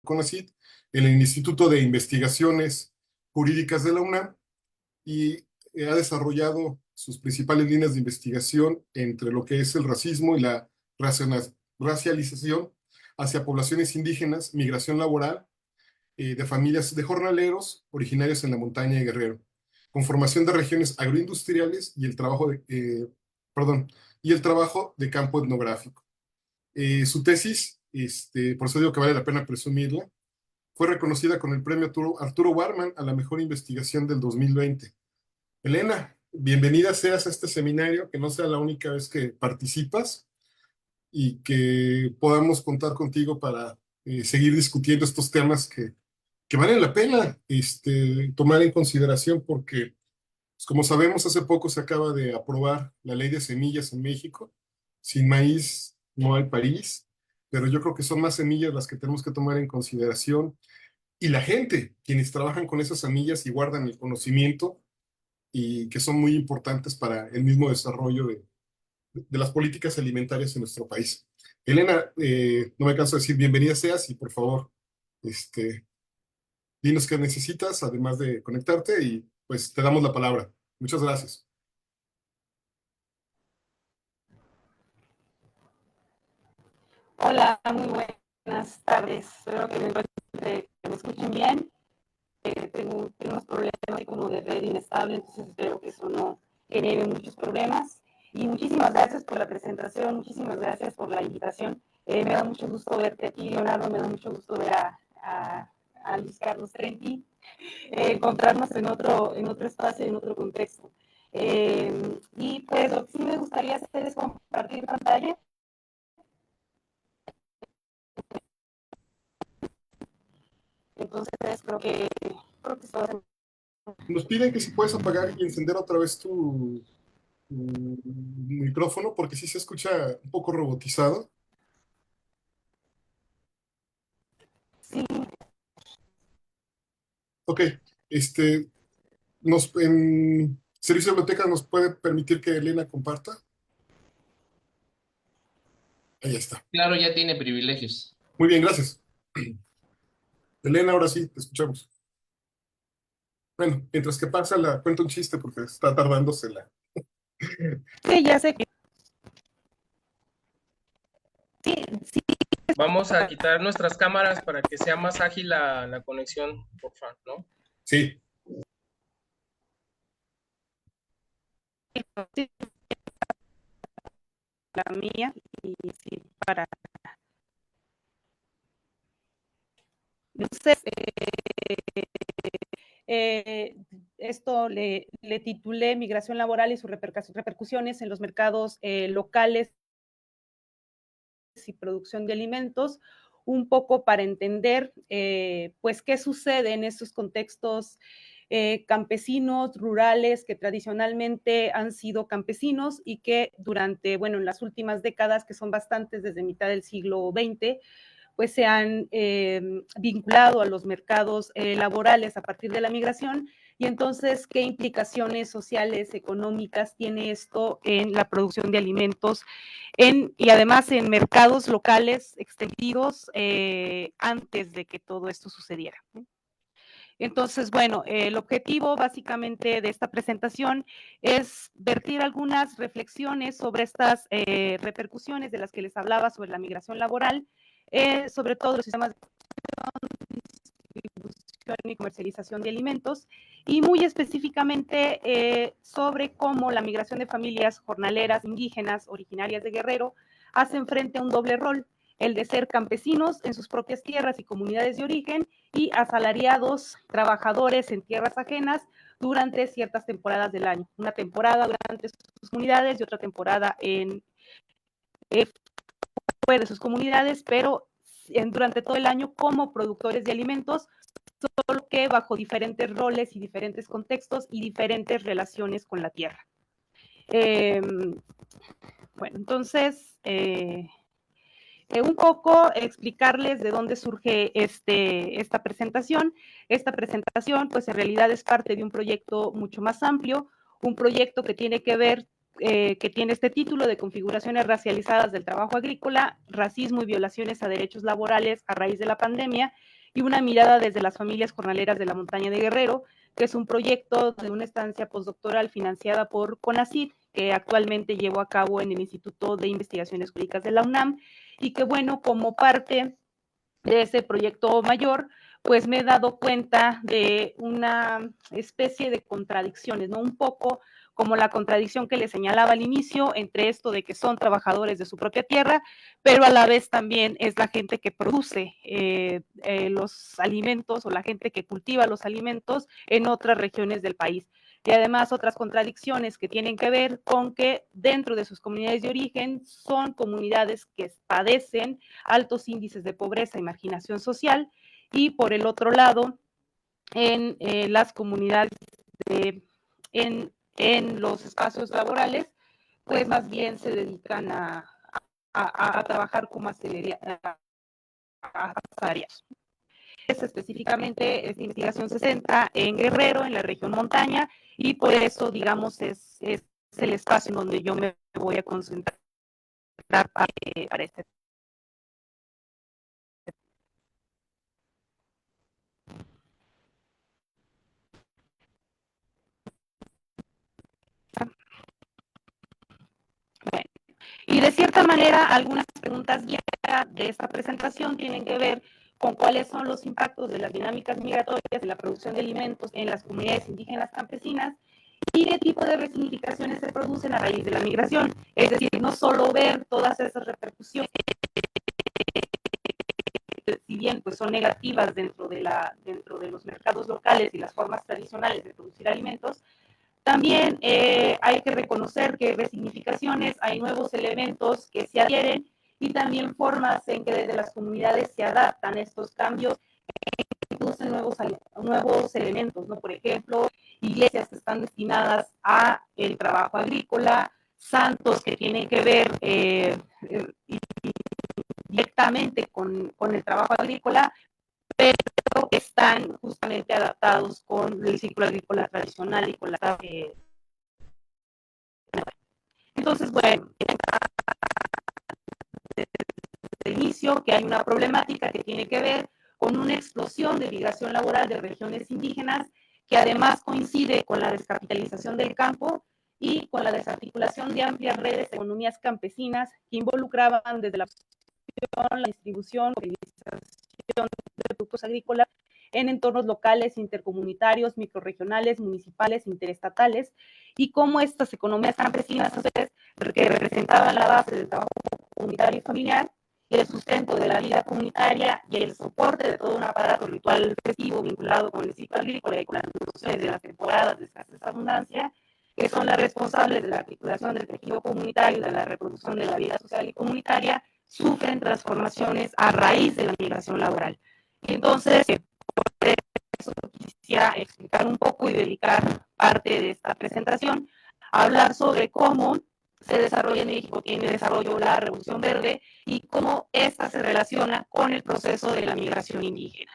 CONACYT, en el Instituto de Investigaciones Jurídicas de la UNAM y ha desarrollado sus principales líneas de investigación entre lo que es el racismo y la racialización hacia poblaciones indígenas, migración laboral de familias de jornaleros originarios en la montaña de Guerrero, conformación de regiones agroindustriales y el trabajo y el trabajo de campo etnográfico. Su tesis, por eso digo que vale la pena presumirla, fue reconocida con el premio Arturo Warman a la mejor investigación del 2020. Elena, bienvenida seas a este seminario, que no sea la única vez que participas y que podamos contar contigo para seguir discutiendo estos temas que valen la pena tomar en consideración porque, pues, como sabemos, hace poco se acaba de aprobar la ley de semillas en México. Sin maíz no hay país, pero yo creo que son más semillas las que tenemos que tomar en consideración y la gente, quienes trabajan con esas semillas y guardan el conocimiento y que son muy importantes para el mismo desarrollo de las políticas alimentarias en nuestro país. Elena, no me canso de decir bienvenida seas y por favor, dinos qué necesitas, además de conectarte y pues te damos la palabra. Muchas gracias. Hola, muy buenas tardes. Espero que me escuchen bien. Tengo unos problemas como de red inestable, entonces espero que eso no genere muchos problemas. Y muchísimas gracias por la presentación, muchísimas gracias por la invitación. Me da mucho gusto verte aquí, Leonardo, me da mucho gusto ver a Luis Carlos Trenti, encontrarnos en otro espacio, en otro contexto. Y pues lo que sí me gustaría hacer es compartir pantalla. Entonces creo que esto Nos piden que si puedes apagar y encender otra vez tu micrófono porque sí se escucha un poco robotizado. sí. Ok, en Servicio de Biblioteca nos puede permitir que Elena comparta. Ahí está. Claro, ya tiene privilegios. Muy bien, gracias. Elena, ahora sí, te escuchamos. Bueno, mientras que pasa, cuento un chiste porque está tardándosela. Sí, ya sé que sí, sí. Vamos a quitar nuestras cámaras para que sea más ágil la conexión, por favor, ¿no? Sí. Sí, la mía y sí, para. Entonces, esto le titulé Migración laboral y sus repercusiones en los mercados locales y producción de alimentos, un poco para entender pues qué sucede en estos contextos campesinos, rurales, que tradicionalmente han sido campesinos y que durante, bueno, en las últimas décadas, que son bastantes desde mitad del siglo XX, pues se han vinculado a los mercados laborales a partir de la migración. Y entonces, ¿qué implicaciones sociales, económicas tiene esto en la producción de alimentos y además en mercados locales extendidos antes de que todo esto sucediera? Entonces, bueno, el objetivo básicamente de esta presentación es vertir algunas reflexiones sobre estas repercusiones de las que les hablaba sobre la migración laboral, sobre todo los sistemas de distribución y comercialización de alimentos, y muy específicamente sobre cómo la migración de familias jornaleras indígenas originarias de Guerrero hacen frente a un doble rol, el de ser campesinos en sus propias tierras y comunidades de origen y asalariados trabajadores en tierras ajenas durante ciertas temporadas del año. Una temporada durante sus comunidades y otra temporada fuera de sus comunidades, pero durante todo el año como productores de alimentos, solo que bajo diferentes roles y diferentes contextos y diferentes relaciones con la tierra. Bueno, entonces, un poco explicarles de dónde surge esta presentación. Esta presentación, pues en realidad es parte de un proyecto mucho más amplio, un proyecto que tiene que ver, que tiene este título de Configuraciones racializadas del trabajo agrícola, racismo y violaciones a derechos laborales a raíz de la pandemia, y una mirada desde las familias jornaleras de la montaña de Guerrero, que es un proyecto de una estancia postdoctoral financiada por CONACYT, que actualmente llevo a cabo en el Instituto de Investigaciones Jurídicas de la UNAM, y que bueno, como parte de ese proyecto mayor, pues me he dado cuenta de una especie de contradicciones, ¿no? Un poco como la contradicción que le señalaba al inicio entre esto de que son trabajadores de su propia tierra, pero a la vez también es la gente que produce los alimentos o la gente que cultiva los alimentos en otras regiones del país. Y además otras contradicciones que tienen que ver con que dentro de sus comunidades de origen son comunidades que padecen altos índices de pobreza y marginación social, y por el otro lado, en las comunidades en los espacios laborales, pues más bien se dedican a trabajar como asalariados. Específicamente, esta investigación se centra en Guerrero, en la región montaña, y por eso, digamos, es el espacio en donde yo me voy a concentrar para este. Bueno, y de cierta manera, algunas preguntas ya de esta presentación tienen que ver con cuáles son los impactos de las dinámicas migratorias de la producción de alimentos en las comunidades indígenas campesinas y qué tipo de resignificaciones se producen a raíz de la migración. Es decir, no solo ver todas esas repercusiones, si bien pues son negativas dentro de los mercados locales y las formas tradicionales de producir alimentos, también hay que reconocer que resignificaciones, hay nuevos elementos que se adhieren y también formas en que desde las comunidades se adaptan a estos cambios, introducen nuevos elementos, ¿no? Por ejemplo, iglesias que están destinadas a el trabajo agrícola, santos que tienen que ver directamente con el trabajo agrícola, pero que están justamente adaptados con el ciclo agrícola tradicional y con la entonces, bueno, desde el inicio que hay una problemática que tiene que ver con una explosión de migración laboral de regiones indígenas que además coincide con la descapitalización del campo y con la desarticulación de amplias redes de economías campesinas que involucraban desde la distribución, de productos agrícolas en entornos locales, intercomunitarios, microrregionales, municipales, interestatales, y cómo estas economías campesinas, que representaban la base del trabajo comunitario y familiar, y el sustento de la vida comunitaria y el soporte de todo un aparato ritual festivo vinculado con el ciclo agrícola y con las producciones de las temporadas de escasez abundancia, que son las responsables de la articulación del tejido comunitario y de la reproducción de la vida social y comunitaria, sufren transformaciones a raíz de la migración laboral. Y entonces, por eso quisiera explicar un poco y dedicar parte de esta presentación a hablar sobre cómo se desarrolla en México, tiene desarrollo la Revolución Verde y cómo esta se relaciona con el proceso de la migración indígena.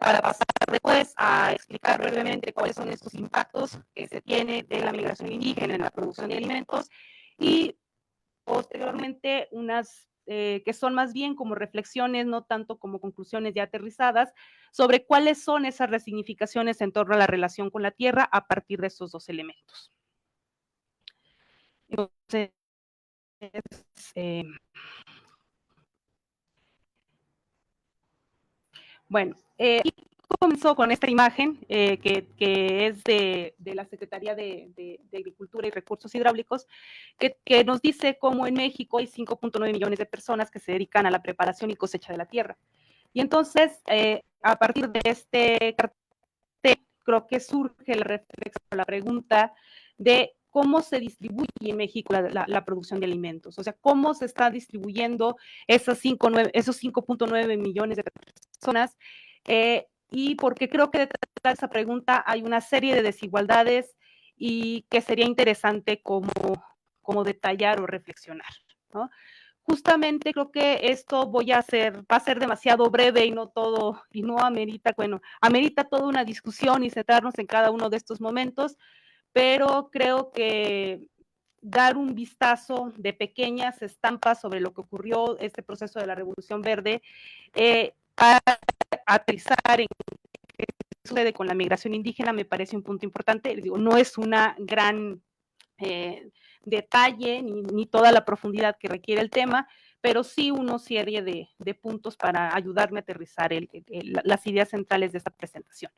Para pasar después a explicar brevemente cuáles son estos impactos que se tiene de la migración indígena en la producción de alimentos y posteriormente unas que son más bien como reflexiones, no tanto como conclusiones ya aterrizadas, sobre cuáles son esas resignificaciones en torno a la relación con la tierra a partir de estos dos elementos. Entonces, bueno, comenzó con esta imagen que es de la Secretaría de Agricultura y Recursos Hidráulicos, que nos dice cómo en México hay 5.9 millones de personas que se dedican a la preparación y cosecha de la tierra. Y entonces, a partir de este cartel, creo que surge la pregunta de cómo se distribuye en México la producción de alimentos, o sea, cómo se está distribuyendo esos 5.9 millones de personas, y porque creo que detrás de esa pregunta hay una serie de desigualdades y que sería interesante como detallar o reflexionar, ¿no? Justamente creo que esto va a ser demasiado breve y no amerita, bueno, amerita toda una discusión y centrarnos en cada uno de estos momentos, pero creo que dar un vistazo de pequeñas estampas sobre lo que ocurrió este proceso de la Revolución Verde aterrizar en qué sucede con la migración indígena me parece un punto importante. Digo, no es una gran detalle ni toda la profundidad que requiere el tema, pero sí una serie de puntos para ayudarme a aterrizar las ideas centrales de esta presentación.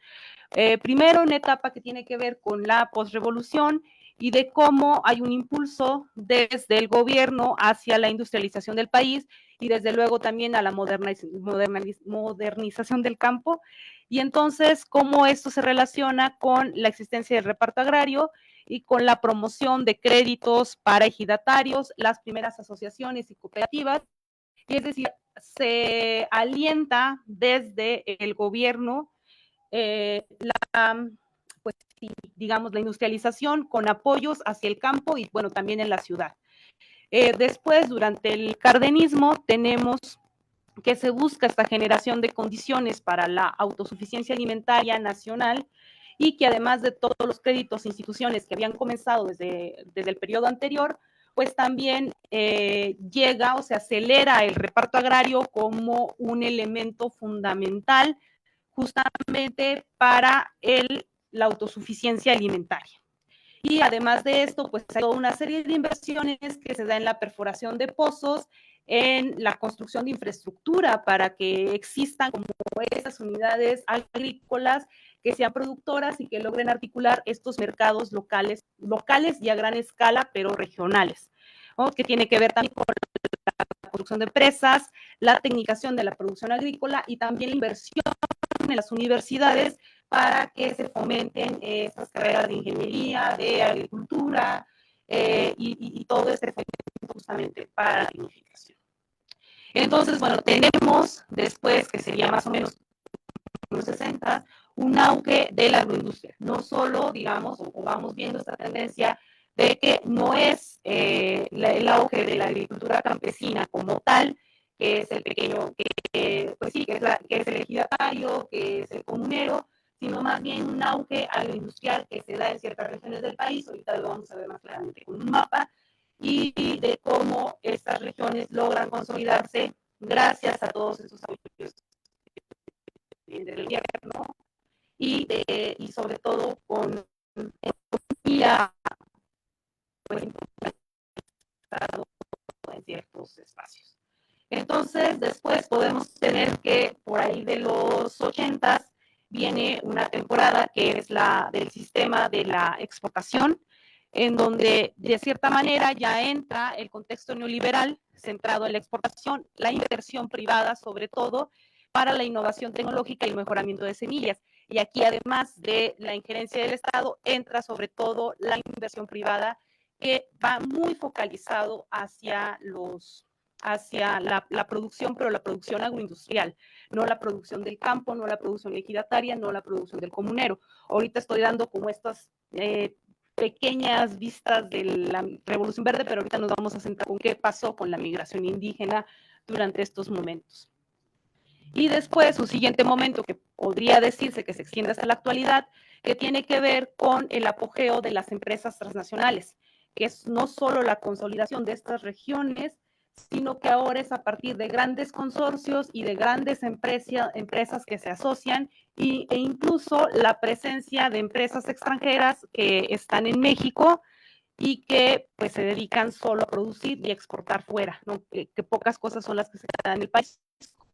Primero, una etapa que tiene que ver con la posrevolución y de cómo hay un impulso desde el gobierno hacia la industrialización del país y desde luego también a la modernización del campo. Y entonces, cómo esto se relaciona con la existencia del reparto agrario y con la promoción de créditos para ejidatarios, las primeras asociaciones y cooperativas. Y es decir, se alienta desde el gobierno pues sí, digamos, la industrialización con apoyos hacia el campo y, bueno, también en la ciudad. Después, durante el cardenismo, tenemos que se busca esta generación de condiciones para la autosuficiencia alimentaria nacional y que además de todos los créditos e instituciones que habían comenzado desde el periodo anterior, pues también llega o se acelera el reparto agrario como un elemento fundamental justamente para la autosuficiencia alimentaria. Y además de esto, pues hay toda una serie de inversiones que se da en la perforación de pozos, en la construcción de infraestructura para que existan como esas unidades agrícolas que sean productoras y que logren articular estos mercados locales y a gran escala, pero regionales, ¿no? Que tiene que ver también con la construcción de empresas, la tecnificación de la producción agrícola y también la inversión en las universidades para que se fomenten estas carreras de ingeniería, de agricultura y todo este fomento justamente para la tecnificación. Entonces, bueno, tenemos después, que sería más o menos los 60, un auge de la agroindustria. No solo, digamos, o vamos viendo esta tendencia de que no es el auge de la agricultura campesina como tal, que es el pequeño, pues sí, que es el ejidatario, que es el comunero, sino más bien un auge agroindustrial que se da en ciertas regiones del país. Ahorita lo vamos a ver más claramente con un mapa, y de cómo estas regiones logran consolidarse gracias a todos esos apoyos del gobierno y sobre todo con economía pues, en ciertos espacios. Entonces, después podemos tener que por ahí de los 80 viene una temporada que es la del sistema de la exportación, en donde de cierta manera ya entra el contexto neoliberal centrado en la exportación, la inversión privada sobre todo para la innovación tecnológica y el mejoramiento de semillas. Y aquí, además de la injerencia del Estado, entra sobre todo la inversión privada que va muy focalizado hacia la producción, pero la producción agroindustrial, no la producción del campo, no la producción ejidataria, no la producción del comunero. Ahorita estoy dando como estas pequeñas vistas de la Revolución Verde, pero ahorita nos vamos a centrar con qué pasó con la migración indígena durante estos momentos. Y después, un siguiente momento que podría decirse que se extiende hasta la actualidad, que tiene que ver con el apogeo de las empresas transnacionales, que es no solo la consolidación de estas regiones, sino que ahora es a partir de grandes consorcios y de grandes empresas que se asocian e incluso la presencia de empresas extranjeras que están en México y que pues se dedican solo a producir y exportar fuera, ¿no? Que pocas cosas son las que se quedan en el país,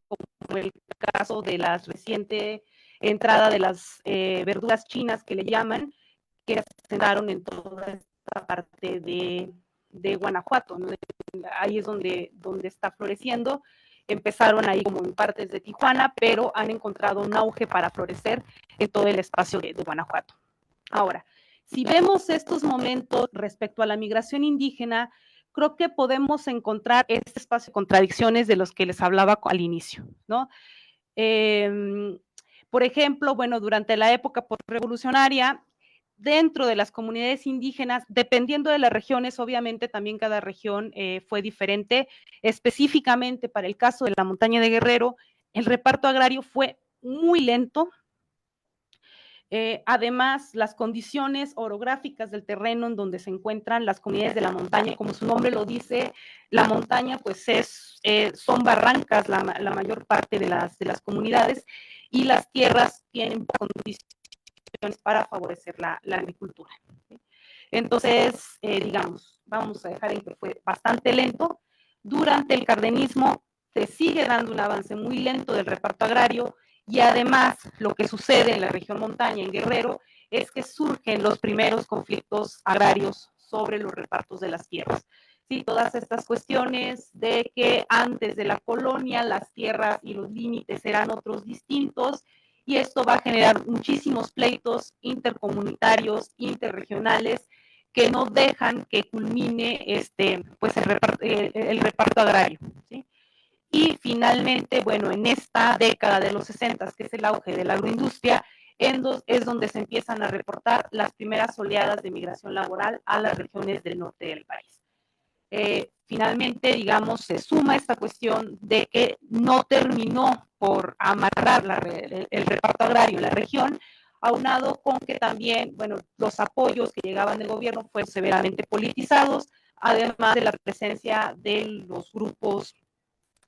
como el caso de la reciente entrada de las verduras chinas que le llaman, que se daron en toda esta parte de Guanajuato, ¿no? Ahí es donde está floreciendo. Empezaron ahí como en partes de Tijuana, pero han encontrado un auge para florecer en todo el espacio de Guanajuato. Ahora, si vemos estos momentos respecto a la migración indígena, creo que podemos encontrar este espacio de contradicciones de los que les hablaba al inicio, ¿no? Por ejemplo, bueno, durante la época postrevolucionaria, dentro de las comunidades indígenas, dependiendo de las regiones, obviamente también cada región fue diferente. Específicamente para el caso de la montaña de Guerrero, el reparto agrario fue muy lento. Además, las condiciones orográficas del terreno en donde se encuentran las comunidades de la montaña, como su nombre lo dice, la montaña pues son barrancas la mayor parte de las comunidades, y las tierras tienen condiciones para favorecer la agricultura. Entonces, digamos, vamos a dejar en que fue bastante lento. Durante el cardenismo se sigue dando un avance muy lento del reparto agrario, y además lo que sucede en la región montaña, en Guerrero, es que surgen los primeros conflictos agrarios sobre los repartos de las tierras. Sí, todas estas cuestiones de que antes de la colonia las tierras y los límites eran otros distintos, y esto va a generar muchísimos pleitos intercomunitarios, interregionales, que no dejan que culmine pues el reparto agrario, ¿sí? Y finalmente, bueno, en esta década de los 60, que es el auge de la agroindustria, es donde se empiezan a reportar las primeras oleadas de migración laboral a las regiones del norte del país. Finalmente, digamos, se suma esta cuestión de que no terminó por amarrar el reparto agrario en la región, aunado con que también, bueno, los apoyos que llegaban del gobierno fueron severamente politizados, además de la presencia de los grupos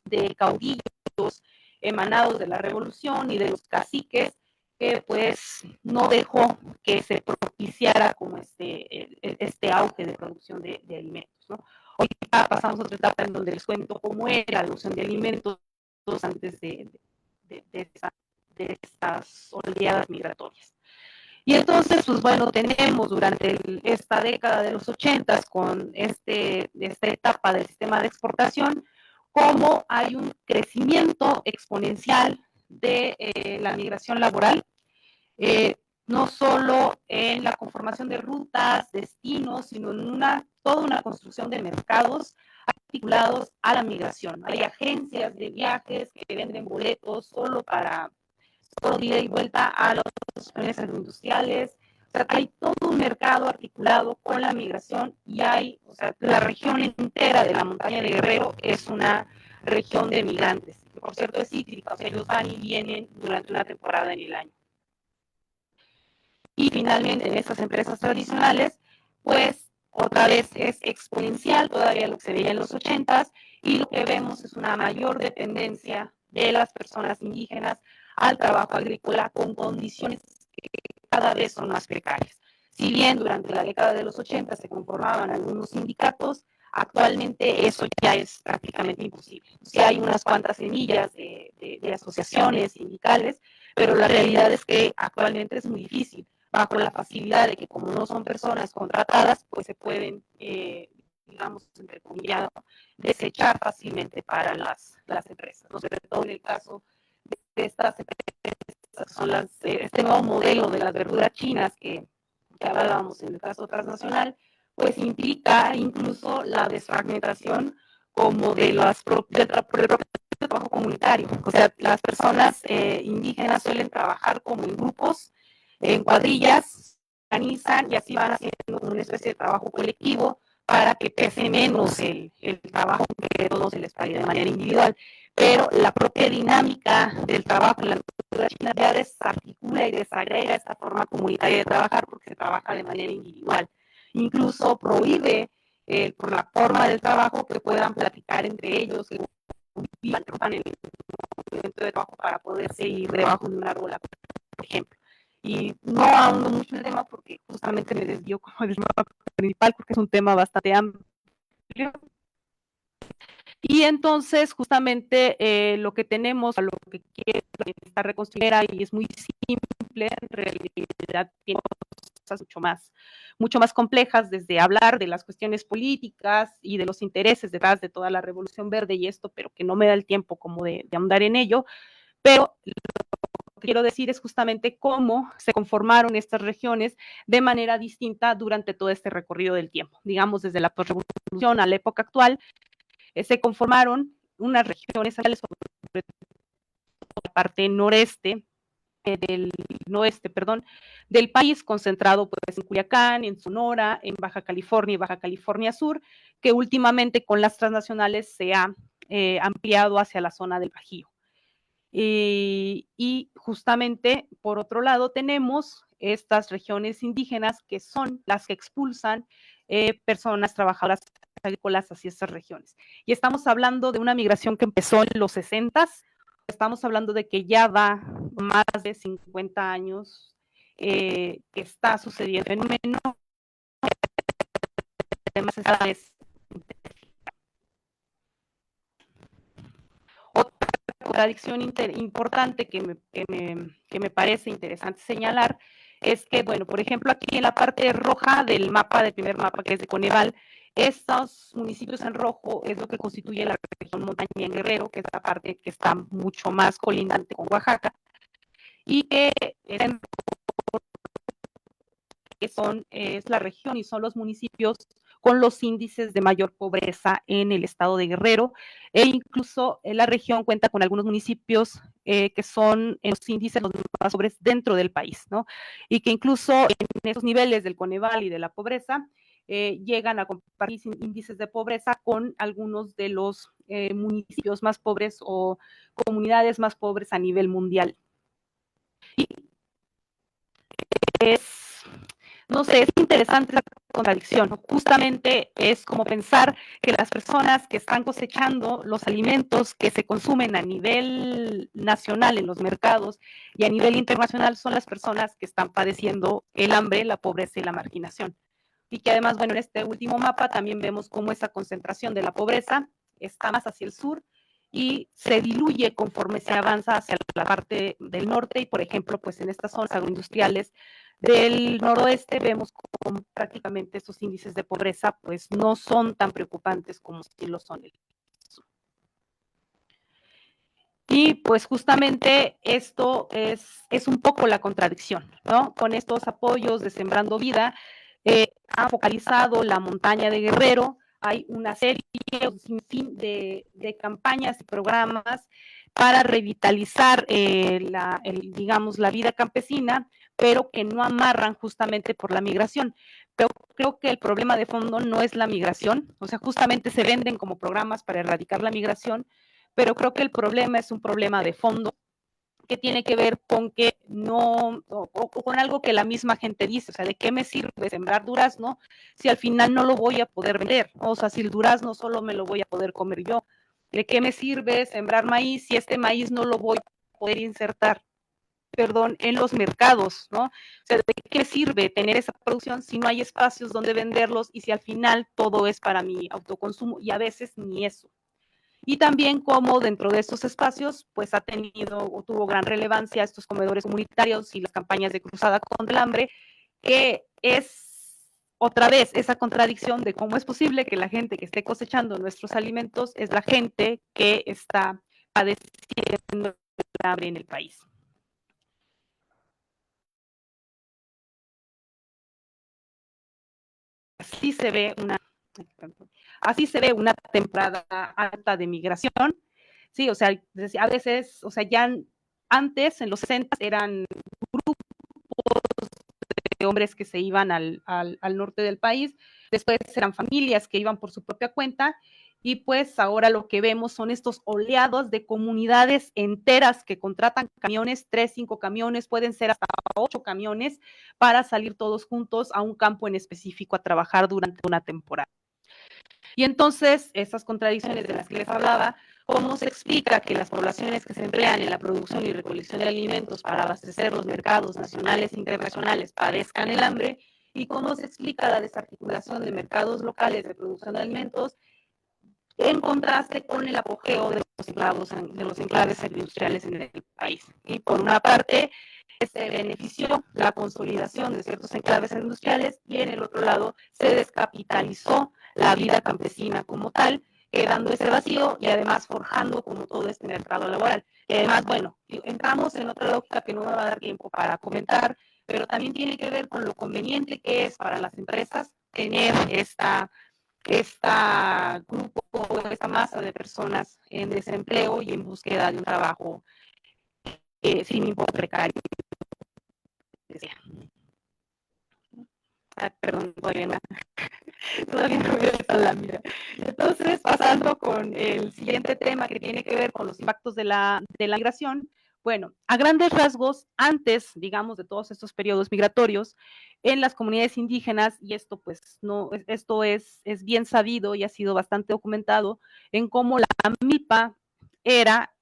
de caudillos emanados de la revolución y de los caciques, que pues no dejó que se propiciara como este auge de producción de alimentos, ¿no? Hoy pasamos a otra etapa en donde les cuento cómo era la producción de alimentos antes de estas oleadas migratorias. Y entonces, pues bueno, tenemos durante esta década de los 80, con esta etapa del sistema de exportación, cómo hay un crecimiento exponencial de la migración laboral, no solo en la conformación de rutas, destinos, sino en toda una construcción de mercados articulados a la migración. Hay agencias de viajes que venden boletos solo para ida y vuelta a los planes agroindustriales. O sea, hay todo un mercado articulado con la migración, y o sea, la región entera de la montaña de Guerrero es una región de migrantes, que por cierto es cíclica, o sea, ellos van y vienen durante una temporada en el año. Y finalmente, en estas empresas tradicionales, pues otra vez es exponencial todavía lo que se veía en los 80, y lo que vemos es una mayor dependencia de las personas indígenas al trabajo agrícola, con condiciones que cada vez son más precarias. Si bien durante la década de los 80 se conformaban algunos sindicatos, actualmente eso ya es prácticamente imposible. Sí hay unas cuantas semillas de asociaciones sindicales, pero la realidad es que actualmente es muy difícil, bajo la facilidad de que como no son personas contratadas, pues se pueden, digamos, entre comillas, desechar fácilmente para las empresas, ¿no? Sobre todo en el caso de estas empresas, son este nuevo modelo de las verduras chinas que hablábamos en el caso transnacional, pues implica incluso la desfragmentación como del propio trabajo comunitario. O sea, las personas indígenas suelen trabajar como en grupos, en cuadrillas, organizan y así van haciendo una especie de trabajo colectivo para que pese menos el trabajo que todos se les pague de manera individual. Pero la propia dinámica del trabajo en la cultura china ya desarticula y desagrega esta forma comunitaria de trabajar, porque se trabaja de manera individual. Incluso prohíbe por la forma del trabajo que puedan platicar entre ellos, que vivan en el momento de trabajo para poder seguir debajo de un árbol, por ejemplo. Y no ahondo mucho en el tema porque justamente me desvío como del tema principal, porque es un tema bastante amplio. Y entonces, justamente lo que tenemos, a lo que quiere esta reconstrucción, y es muy simple, en realidad tiene cosas mucho más complejas, desde hablar de las cuestiones políticas y de los intereses detrás de toda la Revolución Verde y esto, pero que no me da el tiempo como de ahondar en ello. Pero lo que quiero decir es justamente cómo se conformaron estas regiones de manera distinta durante todo este recorrido del tiempo. Digamos, desde la posrevolución a la época actual, se conformaron unas regiones, sobre la parte noreste, del país, concentrado pues en Culiacán, en Sonora, en Baja California y Baja California Sur, que últimamente con las transnacionales se ha ampliado hacia la zona del Bajío. Y justamente, por otro lado, tenemos estas regiones indígenas que son las que expulsan personas trabajadoras agrícolas hacia estas regiones. Y estamos hablando de una migración que empezó en los 60s, estamos hablando de que ya va más de 50 años que está sucediendo en fenómeno. Además, otra contradicción importante que me parece interesante señalar es que, bueno, por ejemplo, aquí en la parte roja del mapa, del primer mapa, que es de Coneval, estos municipios en rojo es lo que constituye la región montaña en Guerrero, que es la parte que está mucho más colindante con Oaxaca, y que es la región y son los municipios con los índices de mayor pobreza en el estado de Guerrero, e incluso la región cuenta con algunos municipios que son en los índices los más pobres dentro del país, ¿no? Y que incluso en esos niveles del Coneval y de la pobreza llegan a compartir índices de pobreza con algunos de los municipios más pobres o comunidades más pobres a nivel mundial. Y no sé, es interesante la contradicción, ¿no? Justamente es como pensar que las personas que están cosechando los alimentos que se consumen a nivel nacional en los mercados y a nivel internacional son las personas que están padeciendo el hambre, la pobreza y la marginación. Y que además, bueno, en este último mapa también vemos cómo esa concentración de la pobreza está más hacia el sur y se diluye conforme se avanza hacia la parte del norte y, por ejemplo, pues en estas zonas agroindustriales del noroeste vemos como prácticamente estos índices de pobreza pues no son tan preocupantes como si lo son el sur. Y pues justamente esto es un poco la contradicción, ¿no? Con estos apoyos de Sembrando Vida, han focalizado la montaña de Guerrero, hay una serie de campañas y programas para revitalizar digamos, la vida campesina, pero que no amarran justamente por la migración. Pero creo que el problema de fondo no es la migración, o sea, justamente se venden como programas para erradicar la migración, pero creo que el problema es un problema de fondo que tiene que ver con que no, o con algo que la misma gente dice, o sea, ¿de qué me sirve sembrar durazno si al final no lo voy a poder vender? O sea, si el durazno solo me lo voy a poder comer yo, ¿de qué me sirve sembrar maíz si este maíz no lo voy a poder insertar, perdón, en los mercados, ¿no? O sea, ¿de qué sirve tener esa producción si no hay espacios donde venderlos y si al final todo es para mi autoconsumo y a veces ni eso? Y también cómo dentro de estos espacios pues ha tenido o tuvo gran relevancia estos comedores comunitarios y las campañas de cruzada contra el hambre, que es otra vez esa contradicción de cómo es posible que la gente que esté cosechando nuestros alimentos es la gente que está padeciendo el hambre en el país. Así se ve una temporada alta de migración. Sí, o sea, a veces, o sea, ya antes, en los 60 eran grupos de hombres que se iban al norte del país, después eran familias que iban por su propia cuenta, y pues ahora lo que vemos son estos oleados de comunidades enteras que contratan camiones, 3, 5 camiones, pueden ser hasta 8 camiones, para salir todos juntos a un campo en específico a trabajar durante una temporada. Y entonces, esas contradicciones de las que les hablaba, ¿cómo se explica que las poblaciones que se emplean en la producción y recolección de alimentos para abastecer los mercados nacionales e internacionales padezcan el hambre? ¿Y cómo se explica la desarticulación de mercados locales de producción de alimentos en contraste con el apogeo de los enclaves industriales en el país? Y por una parte, se benefició la consolidación de ciertos enclaves industriales y en el otro lado se descapitalizó la vida campesina como tal, quedando ese vacío y además forjando como todo este mercado laboral. Y además, bueno, entramos en otra lógica que no me va a dar tiempo para comentar, pero también tiene que ver con lo conveniente que es para las empresas tener esta masa de personas en desempleo y en búsqueda de un trabajo sin importar precario. Perdón, todavía no voy a la mira. Entonces, pasando con el siguiente tema que tiene que ver con los impactos de la migración, Bueno, a grandes rasgos, antes, digamos, de todos estos periodos migratorios, en las comunidades indígenas, y esto pues no, esto es bien sabido y ha sido bastante documentado, en cómo la milpa era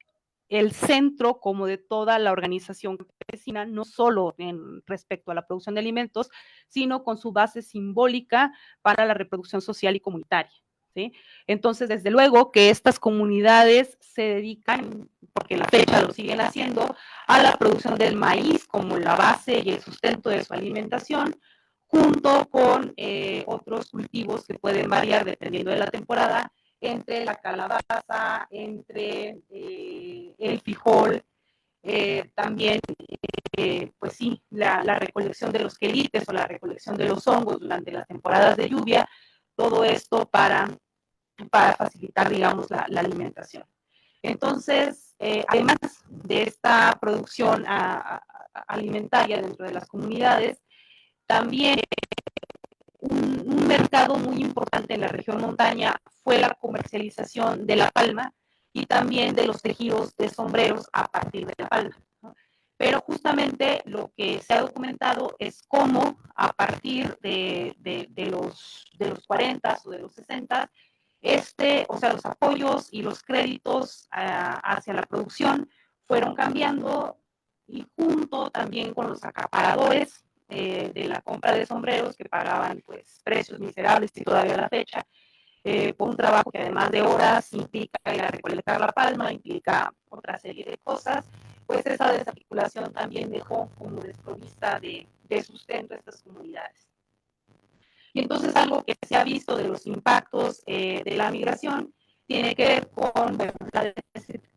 el centro como de toda la organización campesina, no solo en respecto a la producción de alimentos, sino con su base simbólica para la reproducción social y comunitaria. ¿Sí? Entonces, desde luego que estas comunidades se dedican, porque la fecha lo siguen haciendo, a la producción del maíz como la base y el sustento de su alimentación, junto con otros cultivos que pueden variar dependiendo de la temporada, entre la calabaza, entre el frijol, también, pues sí, la recolección de los quelites o la recolección de los hongos durante las temporadas de lluvia, todo esto para facilitar, digamos, la alimentación. Entonces, además de esta producción alimentaria dentro de las comunidades, también un mercado muy importante en la región montaña fue la comercialización de la palma y también de los tejidos de sombreros a partir de la palma, ¿no? Pero justamente lo que se ha documentado es cómo a partir de los 40 o de los 60, o sea, los apoyos y los créditos hacia la producción fueron cambiando, y junto también con los acaparadores de la compra de sombreros, que pagaban pues precios miserables y todavía a la fecha, por un trabajo que además de horas implica ir a recolectar la palma, implica otra serie de cosas, pues esa desarticulación también dejó como desprovista de sustento a estas comunidades. Y entonces algo que se ha visto de los impactos de la migración tiene que ver con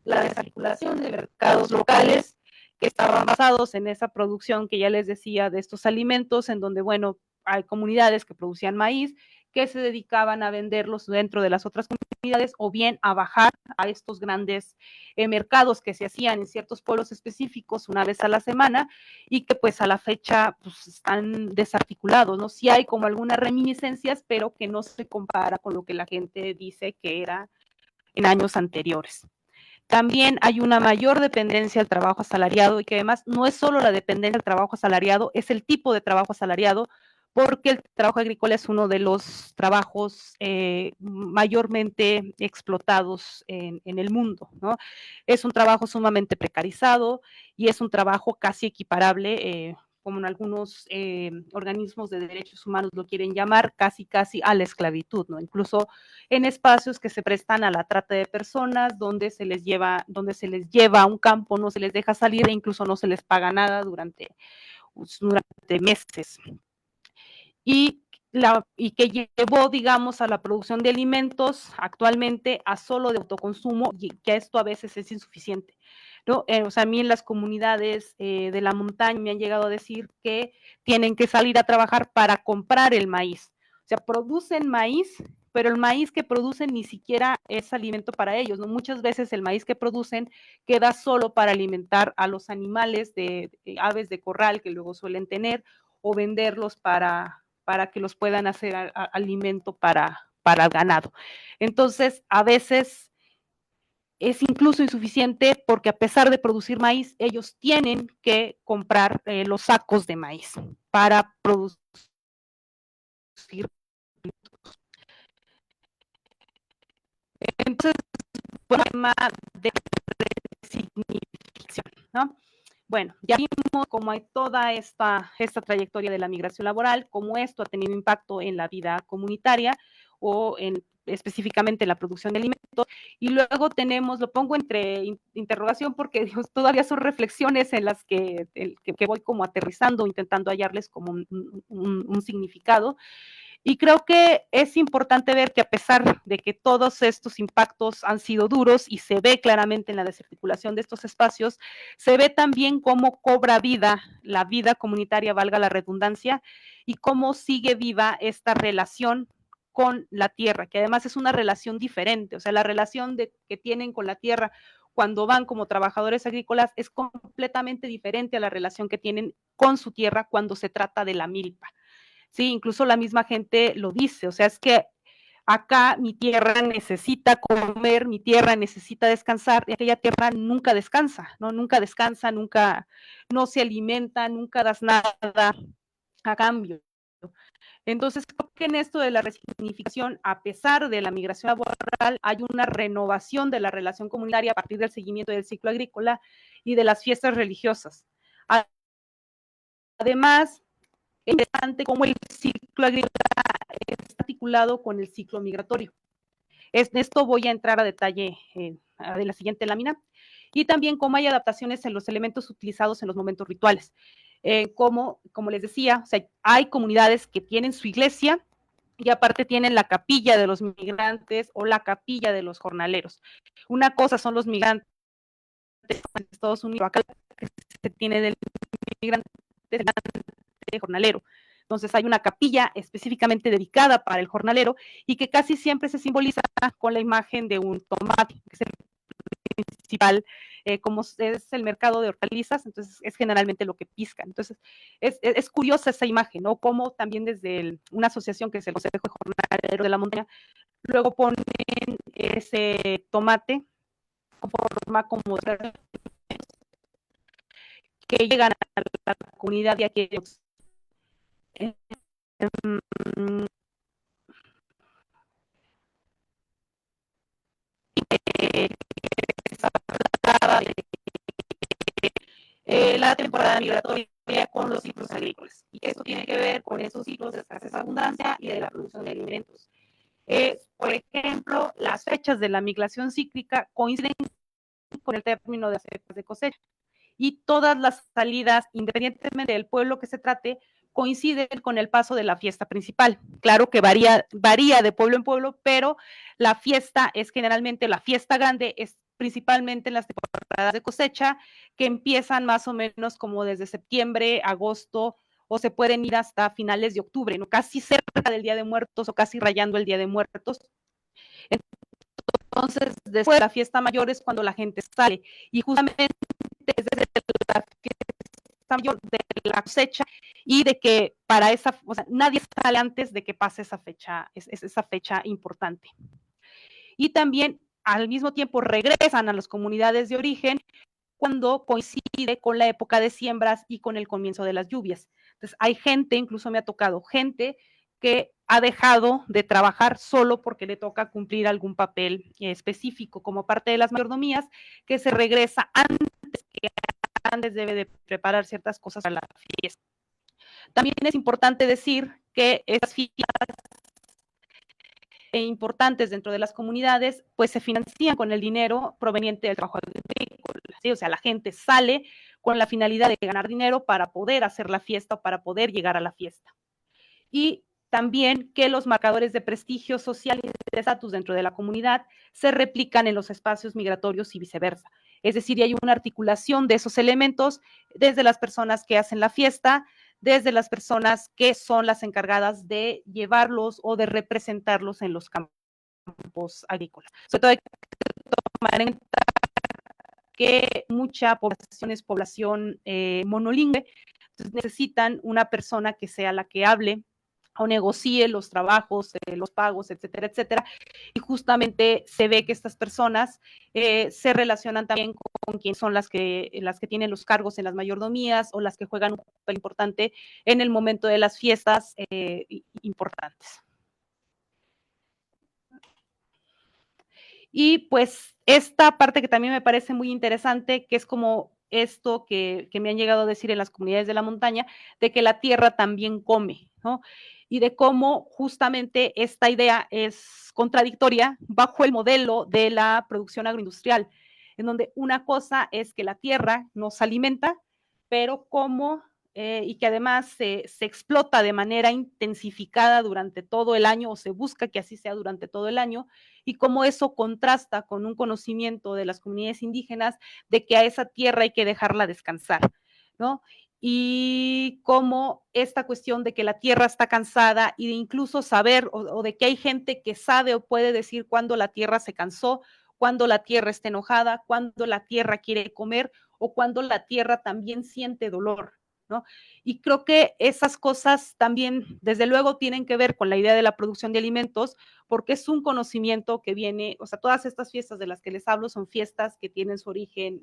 la desarticulación de mercados locales que estaban basados en esa producción que ya les decía de estos alimentos, en donde, bueno, hay comunidades que producían maíz, que se dedicaban a venderlos dentro de las otras comunidades, o bien a bajar a estos grandes mercados que se hacían en ciertos pueblos específicos una vez a la semana, y que pues a la fecha pues están desarticulados, ¿no? Sí hay como algunas reminiscencias, pero que no se compara con lo que la gente dice que era en años anteriores. También hay una mayor dependencia al trabajo asalariado, y que además no es solo la dependencia al trabajo asalariado, es el tipo de trabajo asalariado, porque el trabajo agrícola es uno de los trabajos mayormente explotados en el mundo, ¿no? Es un trabajo sumamente precarizado y es un trabajo casi equiparable, como en algunos organismos de derechos humanos lo quieren llamar, casi a la esclavitud, ¿no? Incluso en espacios que se prestan a la trata de personas, donde se les lleva a un campo, no se les deja salir e incluso no se les paga nada durante meses. Y que llevó, digamos, a la producción de alimentos actualmente a solo de autoconsumo, y que esto a veces es insuficiente, ¿no? O sea, a mí en las comunidades de la montaña me han llegado a decir que tienen que salir a trabajar para comprar el maíz. O sea, producen maíz, pero el maíz que producen ni siquiera es alimento para ellos, ¿no? Muchas veces el maíz que producen queda solo para alimentar a los animales de aves de corral que luego suelen tener, o venderlos para que los puedan hacer alimento para el ganado. Entonces, a veces es incluso insuficiente, porque a pesar de producir maíz, ellos tienen que comprar los sacos de maíz para producir. Entonces, problema de resignificación, ¿no? Bueno, ya vimos cómo hay toda esta trayectoria de la migración laboral, cómo esto ha tenido impacto en la vida comunitaria o específicamente en la producción de alimentos. Y luego tenemos, lo pongo entre interrogación porque Dios, todavía son reflexiones en las que voy como aterrizando, intentando hallarles como un significado. Y creo que es importante ver que, a pesar de que todos estos impactos han sido duros y se ve claramente en la desarticulación de estos espacios, se ve también cómo cobra vida la vida comunitaria, valga la redundancia, y cómo sigue viva esta relación con la tierra, que además es una relación diferente. O sea, la relación que tienen con la tierra cuando van como trabajadores agrícolas es completamente diferente a la relación que tienen con su tierra cuando se trata de la milpa. Sí, incluso la misma gente lo dice, o sea, es que acá mi tierra necesita comer, mi tierra necesita descansar, y aquella tierra nunca descansa, ¿no? Nunca descansa, nunca, no se alimenta, nunca das nada a cambio. Entonces, creo que en esto de la resignificación, a pesar de la migración laboral, hay una renovación de la relación comunitaria a partir del seguimiento del ciclo agrícola y de las fiestas religiosas. Además, es interesante cómo el ciclo agrícola está articulado con el ciclo migratorio. Esto voy a entrar a detalle de la siguiente lámina. Y también cómo hay adaptaciones en los elementos utilizados en los momentos rituales. Como les decía, o sea, hay comunidades que tienen su iglesia y aparte tienen la capilla de los migrantes o la capilla de los jornaleros. Una cosa son los migrantes en Estados Unidos, acá que se tiene del migrante jornalero. Entonces hay una capilla específicamente dedicada para el jornalero y que casi siempre se simboliza con la imagen de un tomate, que es el principal, como es el mercado de hortalizas, entonces es generalmente lo que piscan. Entonces es curiosa esa imagen, ¿no? Como también desde una asociación que es el Consejo de Jornaleros de la Montaña, luego ponen ese tomate con forma como que llegan a la comunidad de aquí. La temporada migratoria con los ciclos agrícolas. Y esto tiene que ver con esos ciclos de escasez abundancia y de la producción de alimentos. Por ejemplo, las fechas de la migración cíclica coinciden con el término de las épocas de cosecha. Y todas las salidas, independientemente del pueblo que se trate, coinciden con el paso de la fiesta principal. Claro que varía de pueblo en pueblo, pero la fiesta es generalmente, la fiesta grande es principalmente en las temporadas de cosecha, que empiezan más o menos como desde septiembre, agosto, o se pueden ir hasta finales de octubre, ¿no? Casi cerca del Día de Muertos o casi rayando el Día de Muertos. Entonces, después de la fiesta mayor es cuando la gente sale, y justamente desde la fiesta mayor de la cosecha, y de que para esa, o sea, nadie sale antes de que pase esa fecha, esa fecha importante. Y también al mismo tiempo regresan a las comunidades de origen cuando coincide con la época de siembras y con el comienzo de las lluvias. Entonces, hay gente, incluso me ha tocado gente que ha dejado de trabajar solo porque le toca cumplir algún papel específico como parte de las mayordomías, que se regresa antes debe de preparar ciertas cosas para la fiesta. También es importante decir que estas fiestas importantes dentro de las comunidades, pues se financian con el dinero proveniente del trabajo agrícola, ¿sí? O sea, la gente sale con la finalidad de ganar dinero para poder hacer la fiesta o para poder llegar a la fiesta. Y también que los marcadores de prestigio social y de estatus dentro de la comunidad se replican en los espacios migratorios y viceversa. Es decir, hay una articulación de esos elementos desde las personas que hacen la fiesta, desde las personas que son las encargadas de llevarlos o de representarlos en los campos agrícolas. Sobre todo hay que tomar en cuenta que mucha población es población monolingüe, entonces necesitan una persona que sea la que hable o negocie los trabajos, los pagos, etcétera, etcétera. Y justamente se ve que estas personas se relacionan también con quien son las que tienen los cargos en las mayordomías o las que juegan un papel importante en el momento de las fiestas importantes. Y pues esta parte que también me parece muy interesante, que es como esto que me han llegado a decir en las comunidades de la montaña, de que la tierra también come, ¿no? Y de cómo justamente esta idea es contradictoria bajo el modelo de la producción agroindustrial, en donde una cosa es que la tierra nos alimenta, pero cómo y que además se explota de manera intensificada durante todo el año, o se busca que así sea durante todo el año, y cómo eso contrasta con un conocimiento de las comunidades indígenas de que a esa tierra hay que dejarla descansar, ¿no? Y cómo esta cuestión de que la tierra está cansada y de incluso saber o de que hay gente que sabe o puede decir cuándo la tierra se cansó, cuándo la tierra está enojada, cuándo la tierra quiere comer o cuándo la tierra también siente dolor, ¿no? Y creo que esas cosas también, desde luego, tienen que ver con la idea de la producción de alimentos, porque es un conocimiento que viene, o sea, todas estas fiestas de las que les hablo son fiestas que tienen su origen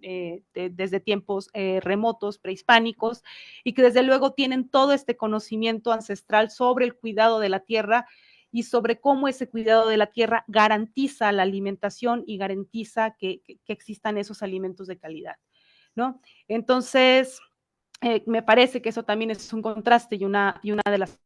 desde tiempos remotos, prehispánicos, y que desde luego tienen todo este conocimiento ancestral sobre el cuidado de la tierra y sobre cómo ese cuidado de la tierra garantiza la alimentación y garantiza que existan esos alimentos de calidad, ¿no? Entonces, me parece que eso también es un contraste y una de las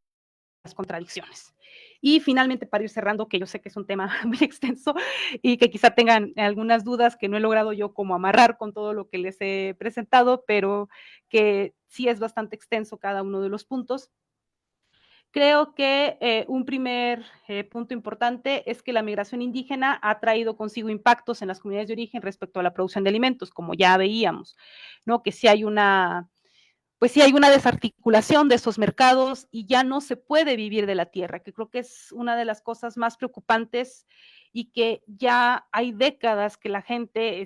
contradicciones. Y finalmente, para ir cerrando, que yo sé que es un tema muy extenso y que quizá tengan algunas dudas que no he logrado yo como amarrar con todo lo que les he presentado, pero que sí es bastante extenso cada uno de los puntos. Creo que un primer punto importante es que la migración indígena ha traído consigo impactos en las comunidades de origen respecto a la producción de alimentos, como ya veíamos, ¿no? Que sí hay una desarticulación de esos mercados y ya no se puede vivir de la tierra, que creo que es una de las cosas más preocupantes y que ya hay décadas que la gente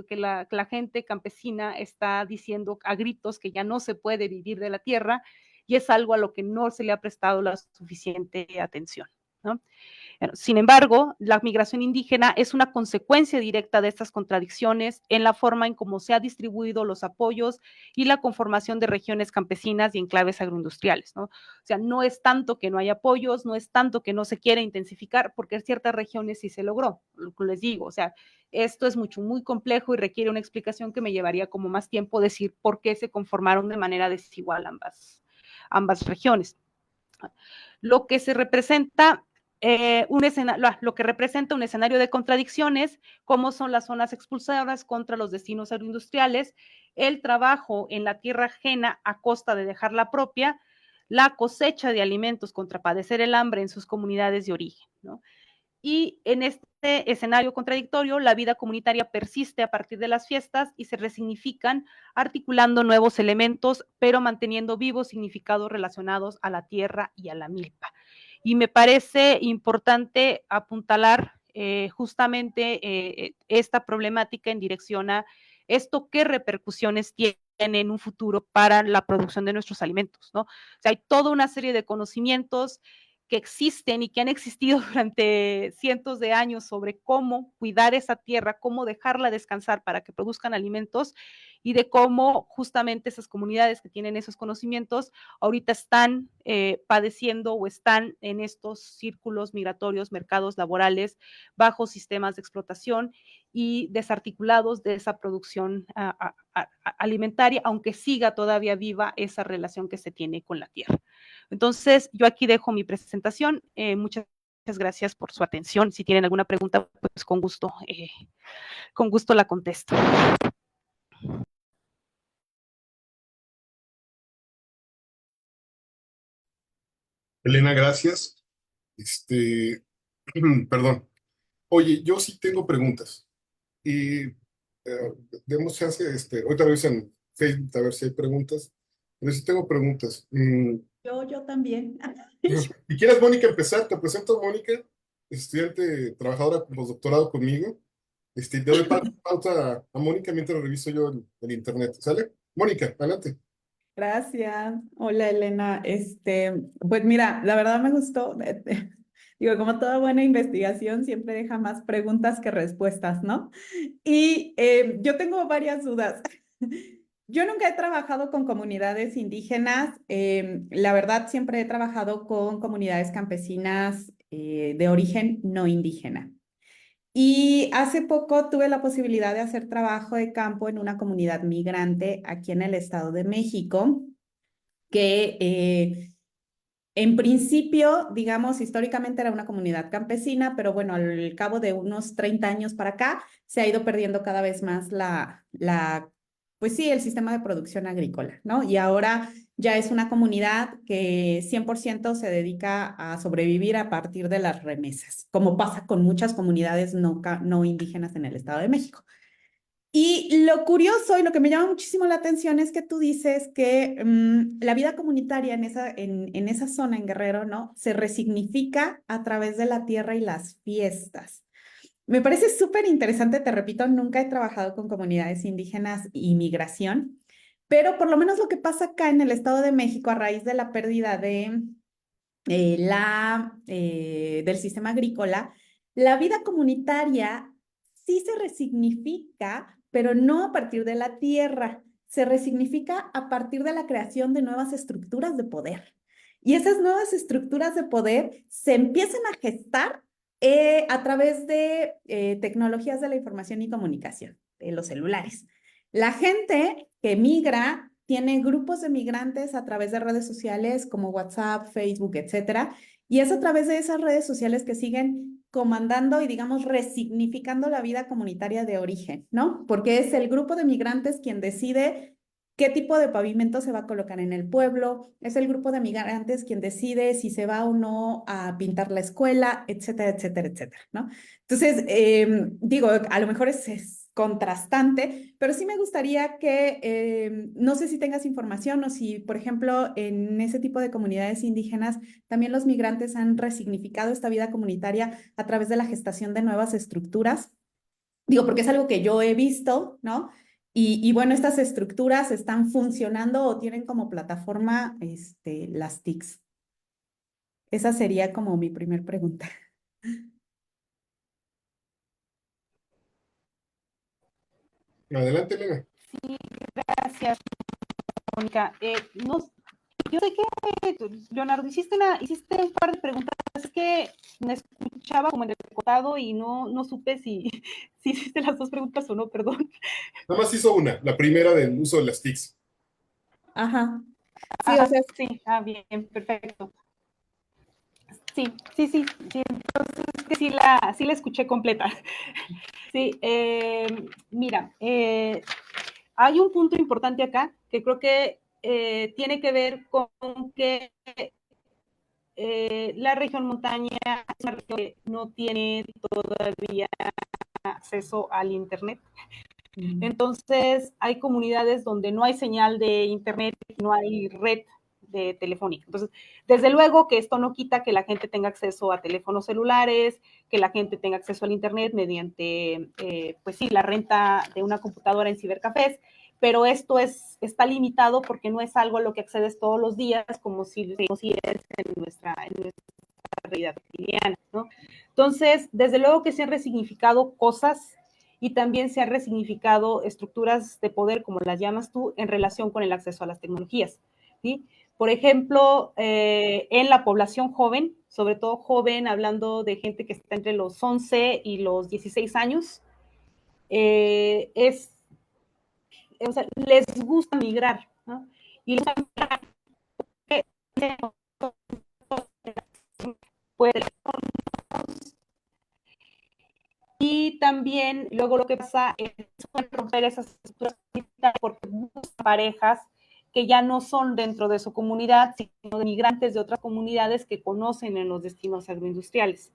que la gente campesina está diciendo a gritos que ya no se puede vivir de la tierra y es algo a lo que no se le ha prestado la suficiente atención, ¿no? Sin embargo, la migración indígena es una consecuencia directa de estas contradicciones en la forma en cómo se han distribuido los apoyos y la conformación de regiones campesinas y enclaves agroindustriales, ¿no? O sea, no es tanto que no hay apoyos, no es tanto que no se quiera intensificar, porque en ciertas regiones sí se logró, lo que les digo, o sea, esto es muy complejo y requiere una explicación que me llevaría como más tiempo decir por qué se conformaron de manera desigual ambas regiones. Lo que se representa lo que representa un escenario de contradicciones, como son las zonas expulsadas contra los destinos agroindustriales, el trabajo en la tierra ajena a costa de dejar la propia, la cosecha de alimentos contra padecer el hambre en sus comunidades de origen, ¿no? Y en este escenario contradictorio, la vida comunitaria persiste a partir de las fiestas y se resignifican articulando nuevos elementos, pero manteniendo vivos significados relacionados a la tierra y a la milpa. Y me parece importante apuntalar justamente esta problemática en dirección a esto, qué repercusiones tiene en un futuro para la producción de nuestros alimentos, ¿no? O sea, hay toda una serie de conocimientos que existen y que han existido durante cientos de años sobre cómo cuidar esa tierra, cómo dejarla descansar para que produzcan alimentos y de cómo justamente esas comunidades que tienen esos conocimientos ahorita están padeciendo o están en estos círculos migratorios, mercados laborales, bajo sistemas de explotación y desarticulados de esa producción alimentaria, aunque siga todavía viva esa relación que se tiene con la tierra. Entonces, yo aquí dejo mi presentación. Muchas gracias por su atención. Si tienen alguna pregunta, pues con gusto la contesto. Elena, gracias. Perdón. Oye, yo sí tengo preguntas. Y demos chance, ahorita revisan Facebook a ver si hay preguntas. Pero sí tengo preguntas. Yo también. Si quieres, Mónica, empezar, te presento a Mónica, estudiante, trabajadora con postdoctorado conmigo. Le doy pauta a Mónica mientras reviso yo el internet. ¿Sale? Mónica, adelante. Gracias. Hola, Elena. Pues mira, la verdad me gustó. Digo, como toda buena investigación, siempre deja más preguntas que respuestas, ¿no? Y yo tengo varias dudas. Yo nunca he trabajado con comunidades indígenas. La verdad, siempre he trabajado con comunidades campesinas de origen no indígena. Y hace poco tuve la posibilidad de hacer trabajo de campo en una comunidad migrante aquí en el Estado de México, que en principio, digamos, históricamente era una comunidad campesina, pero bueno, al cabo de unos 30 años para acá, se ha ido perdiendo cada vez más pues sí, el sistema de producción agrícola, ¿no? Y ahora ya es una comunidad que 100% se dedica a sobrevivir a partir de las remesas, como pasa con muchas comunidades no indígenas en el Estado de México. Y lo curioso y lo que me llama muchísimo la atención es que tú dices que la vida comunitaria en esa zona, en Guerrero, ¿no? Se resignifica a través de la tierra y las fiestas. Me parece súper interesante, te repito, nunca he trabajado con comunidades indígenas y migración, Pero por lo menos lo que pasa acá en el Estado de México a raíz de la pérdida de del sistema agrícola, la vida comunitaria sí se resignifica, pero no a partir de la tierra, se resignifica a partir de la creación de nuevas estructuras de poder. Y esas nuevas estructuras de poder se empiezan a gestar a través de tecnologías de la información y comunicación, de los celulares. La gente que migra tiene grupos de migrantes a través de redes sociales como WhatsApp, Facebook, etcétera, y es a través de esas redes sociales que siguen comandando y, digamos, resignificando la vida comunitaria de origen, ¿no? Porque es el grupo de migrantes quien decide qué tipo de pavimento se va a colocar en el pueblo, es el grupo de migrantes quien decide si se va o no a pintar la escuela, etcétera, etcétera, etcétera, ¿no? Entonces, digo, a lo mejor es contrastante, pero sí me gustaría que, no sé si tengas información o si, por ejemplo, en ese tipo de comunidades indígenas, también los migrantes han resignificado esta vida comunitaria a través de la gestación de nuevas estructuras. Digo, porque es algo que yo he visto, ¿no? Y bueno, estas estructuras están funcionando o tienen como plataforma las TICs. Esa sería como mi primer pregunta. Adelante, Elena. Gracias, Mónica. No, yo sé que, Leonardo, hiciste un par de preguntas, es que me escuchaba como en el cotado y no supe si hiciste las dos preguntas o no, perdón. Nada más hizo una, la primera del uso de las TICs. Ajá. Sí, o Ajá, sea, sí, bien, perfecto. Sí, entonces es que sí la escuché completa. Sí, mira, hay un punto importante acá que creo que tiene que ver con que la región montaña es una región que no tiene todavía acceso al Internet. Entonces, hay comunidades donde no hay señal de Internet, no hay red de telefónica. Entonces, desde luego que esto no quita que la gente tenga acceso a teléfonos celulares, que la gente tenga acceso al Internet mediante, pues sí, la renta de una computadora en cibercafés, pero esto está limitado porque no es algo a lo que accedes todos los días como si es en nuestra realidad cotidiana, ¿no? Entonces, desde luego que se han resignificado cosas y también se han resignificado estructuras de poder, como las llamas tú, en relación con el acceso a las tecnologías, ¿sí? Por ejemplo, en la población joven, sobre todo joven, hablando de gente que está entre los 11 y los 16 años, o sea, les gusta migrar, ¿no? Y les gusta puede. Y también luego lo que pasa es romper esas estructuras porque buscan parejas que ya no son dentro de su comunidad, sino de migrantes de otras comunidades que conocen en los destinos agroindustriales.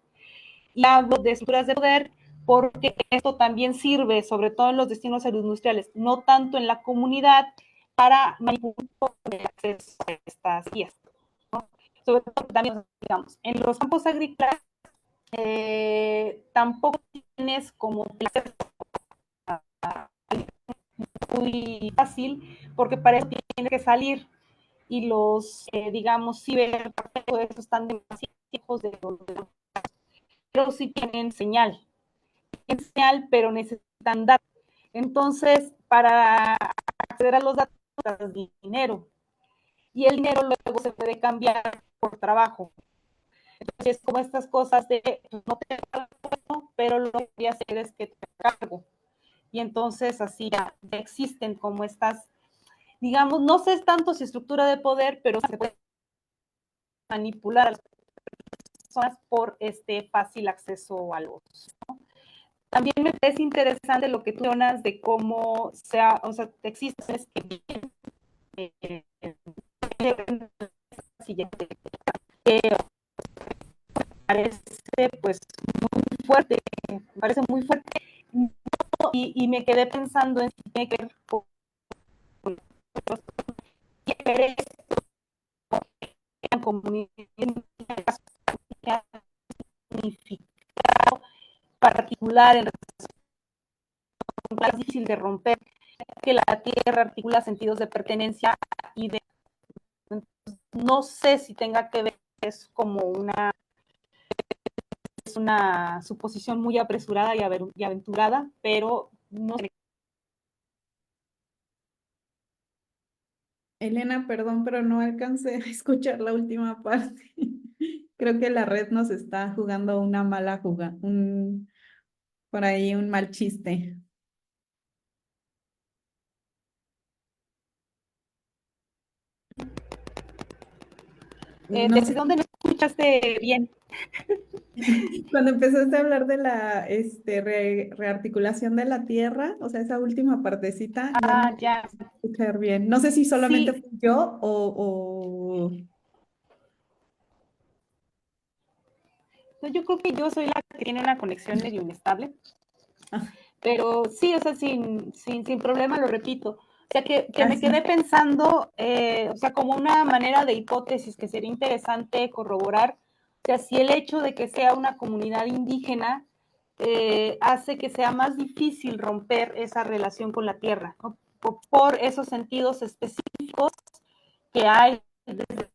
Y hablo de estructuras de poder porque esto también sirve, sobre todo en los destinos agroindustriales, no tanto en la comunidad, para manipular el acceso a estas vías, ¿no? Sobre todo también, digamos, en los campos agrícolas tampoco tienes como muy fácil porque para eso tienes que salir y los, digamos, cibercafés están demasiado lejos de donde, pero sí tienen señal, pero necesitan datos. Entonces, para acceder a los datos, necesitas dinero y el dinero luego se puede cambiar por trabajo. Entonces, como estas cosas de no te pago, pero lo que voy a hacer es que te cargo. Y entonces así ya existen como estas, digamos, no sé tanto si estructura de poder, pero se puede manipular a las personas por este fácil acceso a los, ¿no? También me parece interesante lo que tú mencionas de cómo o sea, existen que parece pues muy fuerte, parece muy fuerte y me quedé pensando en si tiene que ver con comunidades particular en relación es difícil de romper, que la la tierra articula sentidos de pertenencia y de... No sé si tenga que ver, es como una suposición muy apresurada y aventurada, pero no sé. Elena, perdón, pero no alcancé a escuchar la última parte. Creo que la red nos está jugando una mala jugada, por ahí un mal chiste. No ¿Desde sé, dónde me escuchaste bien? cuando empezaste a hablar de la rearticulación de la tierra, o sea, esa última partecita, ya no Ah, ya. pude escuchar bien. No sé si solamente Sí, fui yo o... yo creo que yo soy la que tiene una conexión medio inestable, Ah, pero sí, o sea, sin problema lo repito. O sea, que me sí. quedé pensando, o sea, como una manera de hipótesis que sería interesante corroborar, o sea, si el hecho de que sea una comunidad indígena hace que sea más difícil romper esa relación con la tierra, ¿no? Por esos sentidos específicos que hay desde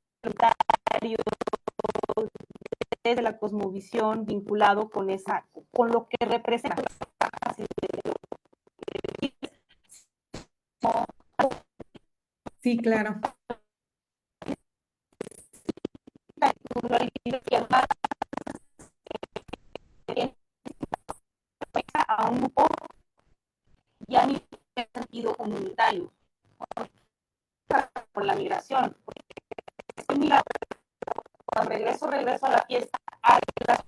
la cosmovisión vinculado con lo que representa Sí, claro. a un grupo ya ni en sentido comunitario por la migración. Cuando regreso a la fiesta, a las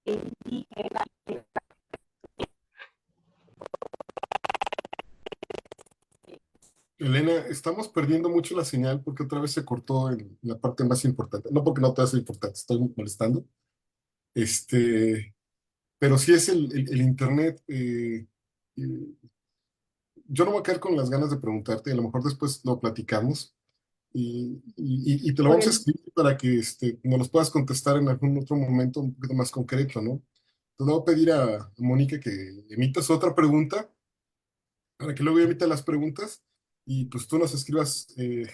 indígena. Elena, estamos perdiendo mucho la señal porque otra vez se cortó en la parte más importante. No porque no te hace importante, estoy molestando. Este, pero sí es el internet. Eh, yo no voy a quedar con las ganas de preguntarte, a lo mejor después lo platicamos y te lo Por vamos a el, escribir para que nos los puedas contestar en algún otro momento un poquito más concreto, ¿no? Entonces le voy a pedir a Mónica que emitas otra pregunta para que luego emita las preguntas y pues tú nos escribas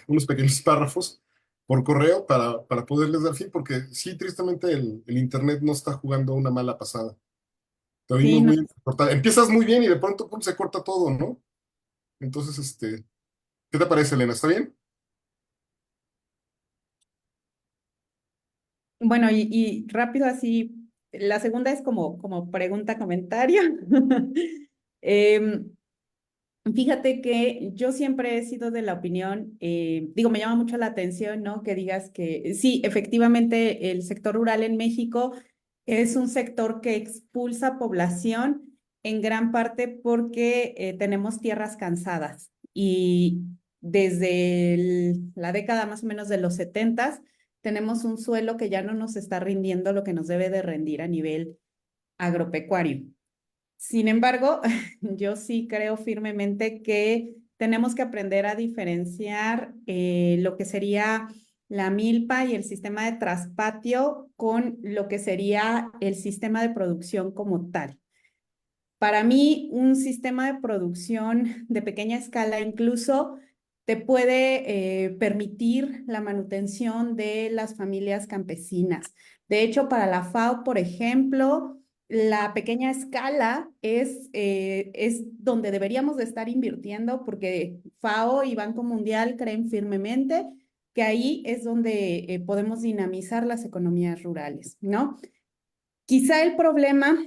unos pequeños párrafos por correo para poderles dar fin, porque sí, tristemente el internet no está jugando una mala pasada. Te sí, oímos no, muy cortada. Empiezas muy bien y de pronto pum, se corta todo, ¿no? Entonces, ¿qué te parece, Elena? ¿Está bien? bueno, y rápido así, la segunda es como pregunta, comentario. Em, Fíjate que yo siempre he sido de la opinión, digo, me llama mucho la atención, ¿no? Que digas que sí, efectivamente, el sector rural en México es un sector que expulsa población en gran parte porque tenemos tierras cansadas y desde la década más o menos de los 70 tenemos un suelo que ya no nos está rindiendo lo que nos debe de rendir a nivel agropecuario. Sin embargo, yo sí creo firmemente que tenemos que aprender a diferenciar lo que sería la milpa y el sistema de traspatio con lo que sería el sistema de producción como tal. Para mí, un sistema de producción de pequeña escala incluso te puede permitir la manutención de las familias campesinas. De hecho, para la FAO, por ejemplo, la pequeña escala es donde deberíamos de estar invirtiendo porque FAO y Banco Mundial creen firmemente que ahí es donde podemos dinamizar las economías rurales, ¿no? Quizá el problema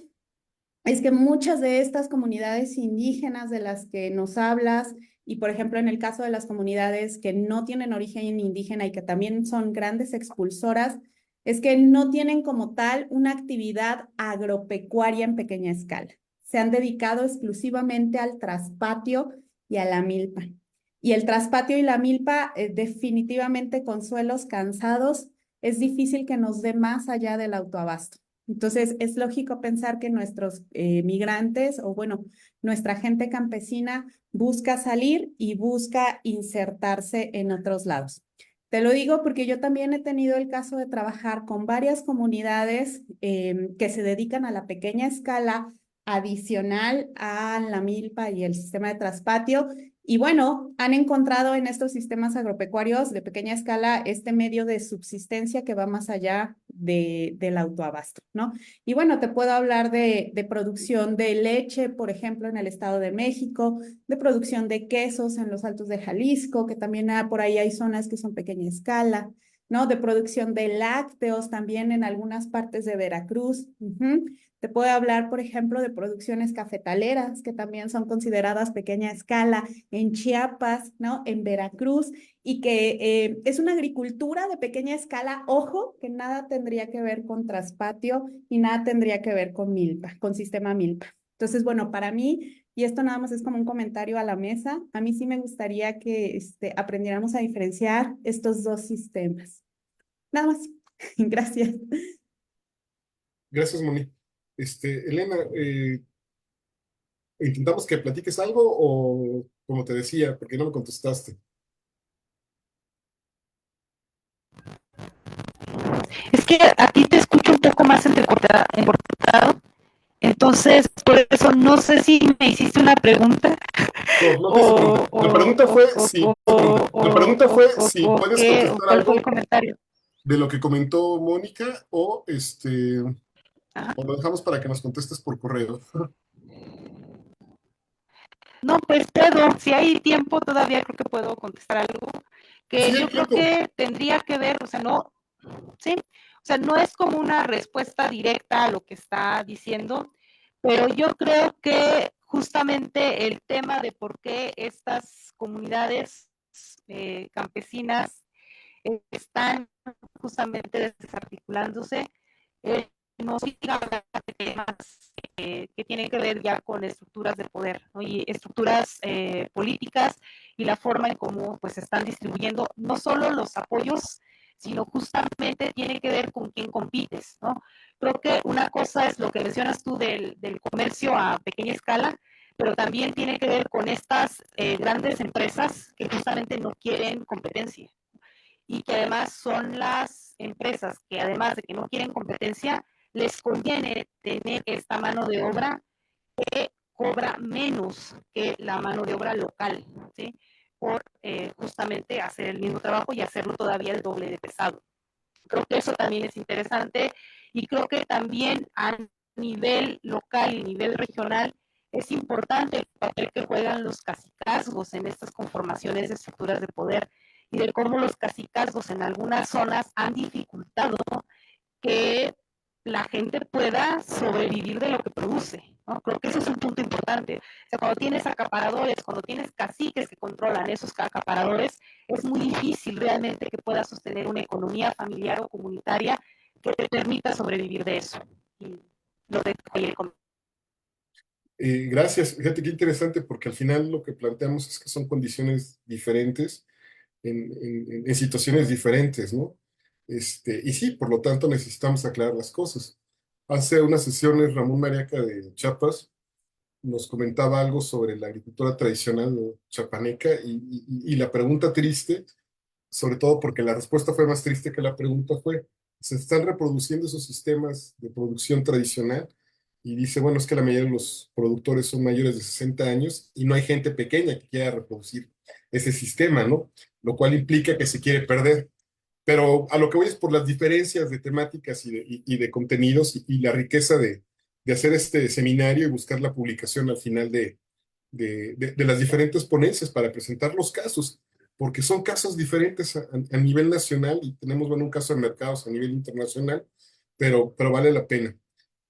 es que muchas de estas comunidades indígenas de las que nos hablas, y por ejemplo en el caso de las comunidades que no tienen origen indígena y que también son grandes expulsoras, es que no tienen como tal una actividad agropecuaria en pequeña escala. Se han dedicado exclusivamente al traspatio y a la milpa. Y el traspatio y la milpa, definitivamente con suelos cansados, es difícil que nos dé más allá del autoabasto. Entonces, es lógico pensar que nuestros migrantes o, bueno, nuestra gente campesina busca salir y busca insertarse en otros lados. Te lo digo porque yo también he tenido el caso de trabajar con varias comunidades que se dedican a la pequeña escala adicional a la milpa y el sistema de traspatio. Y bueno, han encontrado en estos sistemas agropecuarios de pequeña escala este medio de subsistencia que va más allá del autoabasto, ¿no? Y bueno, te puedo hablar de producción de leche, por ejemplo, en el Estado de México, de producción de quesos en los Altos de Jalisco, que también por ahí hay zonas que son pequeña escala, ¿no? De producción de lácteos también en algunas partes de Veracruz. Te puedo hablar, por ejemplo, de producciones cafetaleras, que también son consideradas pequeña escala en Chiapas, ¿no? En Veracruz, y que es una agricultura de pequeña escala, ojo, que nada tendría que ver con traspatio y nada tendría que ver con milpa, con sistema milpa. Entonces, bueno, para mí, y esto nada más es como un comentario a la mesa, a mí sí me gustaría que aprendiéramos a diferenciar estos dos sistemas. Nada más. Gracias. Gracias, Moni. Elena, ¿intentamos que platiques algo o, como te decía, porque no me contestaste? Es que a ti te escucho un poco más entrecortado, entonces por eso no sé si me hiciste una pregunta No, no te hice pregunta. La pregunta fue si, la pregunta fue si o puedes qué, o contestar cuál fue el algo comentario. de lo que comentó Mónica Ajá. o lo dejamos para que nos contestes por correo. No, pues puedo, si hay tiempo todavía creo que puedo contestar algo Sí, que hay yo creo tiempo. que tendría que ver, o sea, no, sí, o sea, no es como una respuesta directa a lo que está diciendo, pero yo creo que justamente el tema de por qué estas comunidades campesinas están justamente desarticulándose, nos sigue hablando de temas que tienen que ver ya con estructuras de poder, ¿no? Y estructuras políticas y la forma en cómo pues están distribuyendo no solo los apoyos, sino justamente tiene que ver con quién compites, ¿no? Creo que una cosa es lo que mencionas tú del comercio a pequeña escala, pero también tiene que ver con estas grandes empresas que justamente no quieren competencia y que además son las empresas que además de que no quieren competencia, les conviene tener esta mano de obra que cobra menos que la mano de obra local, ¿sí? Por justamente hacer el mismo trabajo y hacerlo todavía el doble de pesado. Creo que eso también es interesante y creo que también a nivel local y nivel regional es importante el papel que juegan los cacicazgos en estas conformaciones de estructuras de poder y de cómo los cacicazgos en algunas zonas han dificultado que la gente pueda sobrevivir de lo que produce, ¿no? Creo que eso es un punto importante. O sea, cuando tienes acaparadores, cuando tienes caciques que controlan esos acaparadores, es muy difícil realmente que puedas sostener una economía familiar o comunitaria que te permita sobrevivir de eso. Y lo dejo ahí. Gracias. Fíjate qué interesante porque al final lo que planteamos es que son condiciones diferentes en situaciones diferentes, ¿no? Y sí, por lo tanto necesitamos aclarar las cosas. Hace unas sesiones Ramón Mariaca de Chiapas nos comentaba algo sobre la agricultura tradicional chapaneca y la pregunta triste, sobre todo porque la respuesta fue más triste que la pregunta fue, se están reproduciendo esos sistemas de producción tradicional y dice, bueno, es que la mayoría de los productores son mayores de 60 años y no hay gente pequeña que quiera reproducir ese sistema, ¿no? Lo cual implica que se quiere perder. Pero a lo que voy es por las diferencias de temáticas y de contenidos y la riqueza de hacer este seminario y buscar la publicación al final de las diferentes ponencias para presentar los casos, porque son casos diferentes a nivel nacional y tenemos, bueno, un caso de mercados a nivel internacional, pero vale la pena.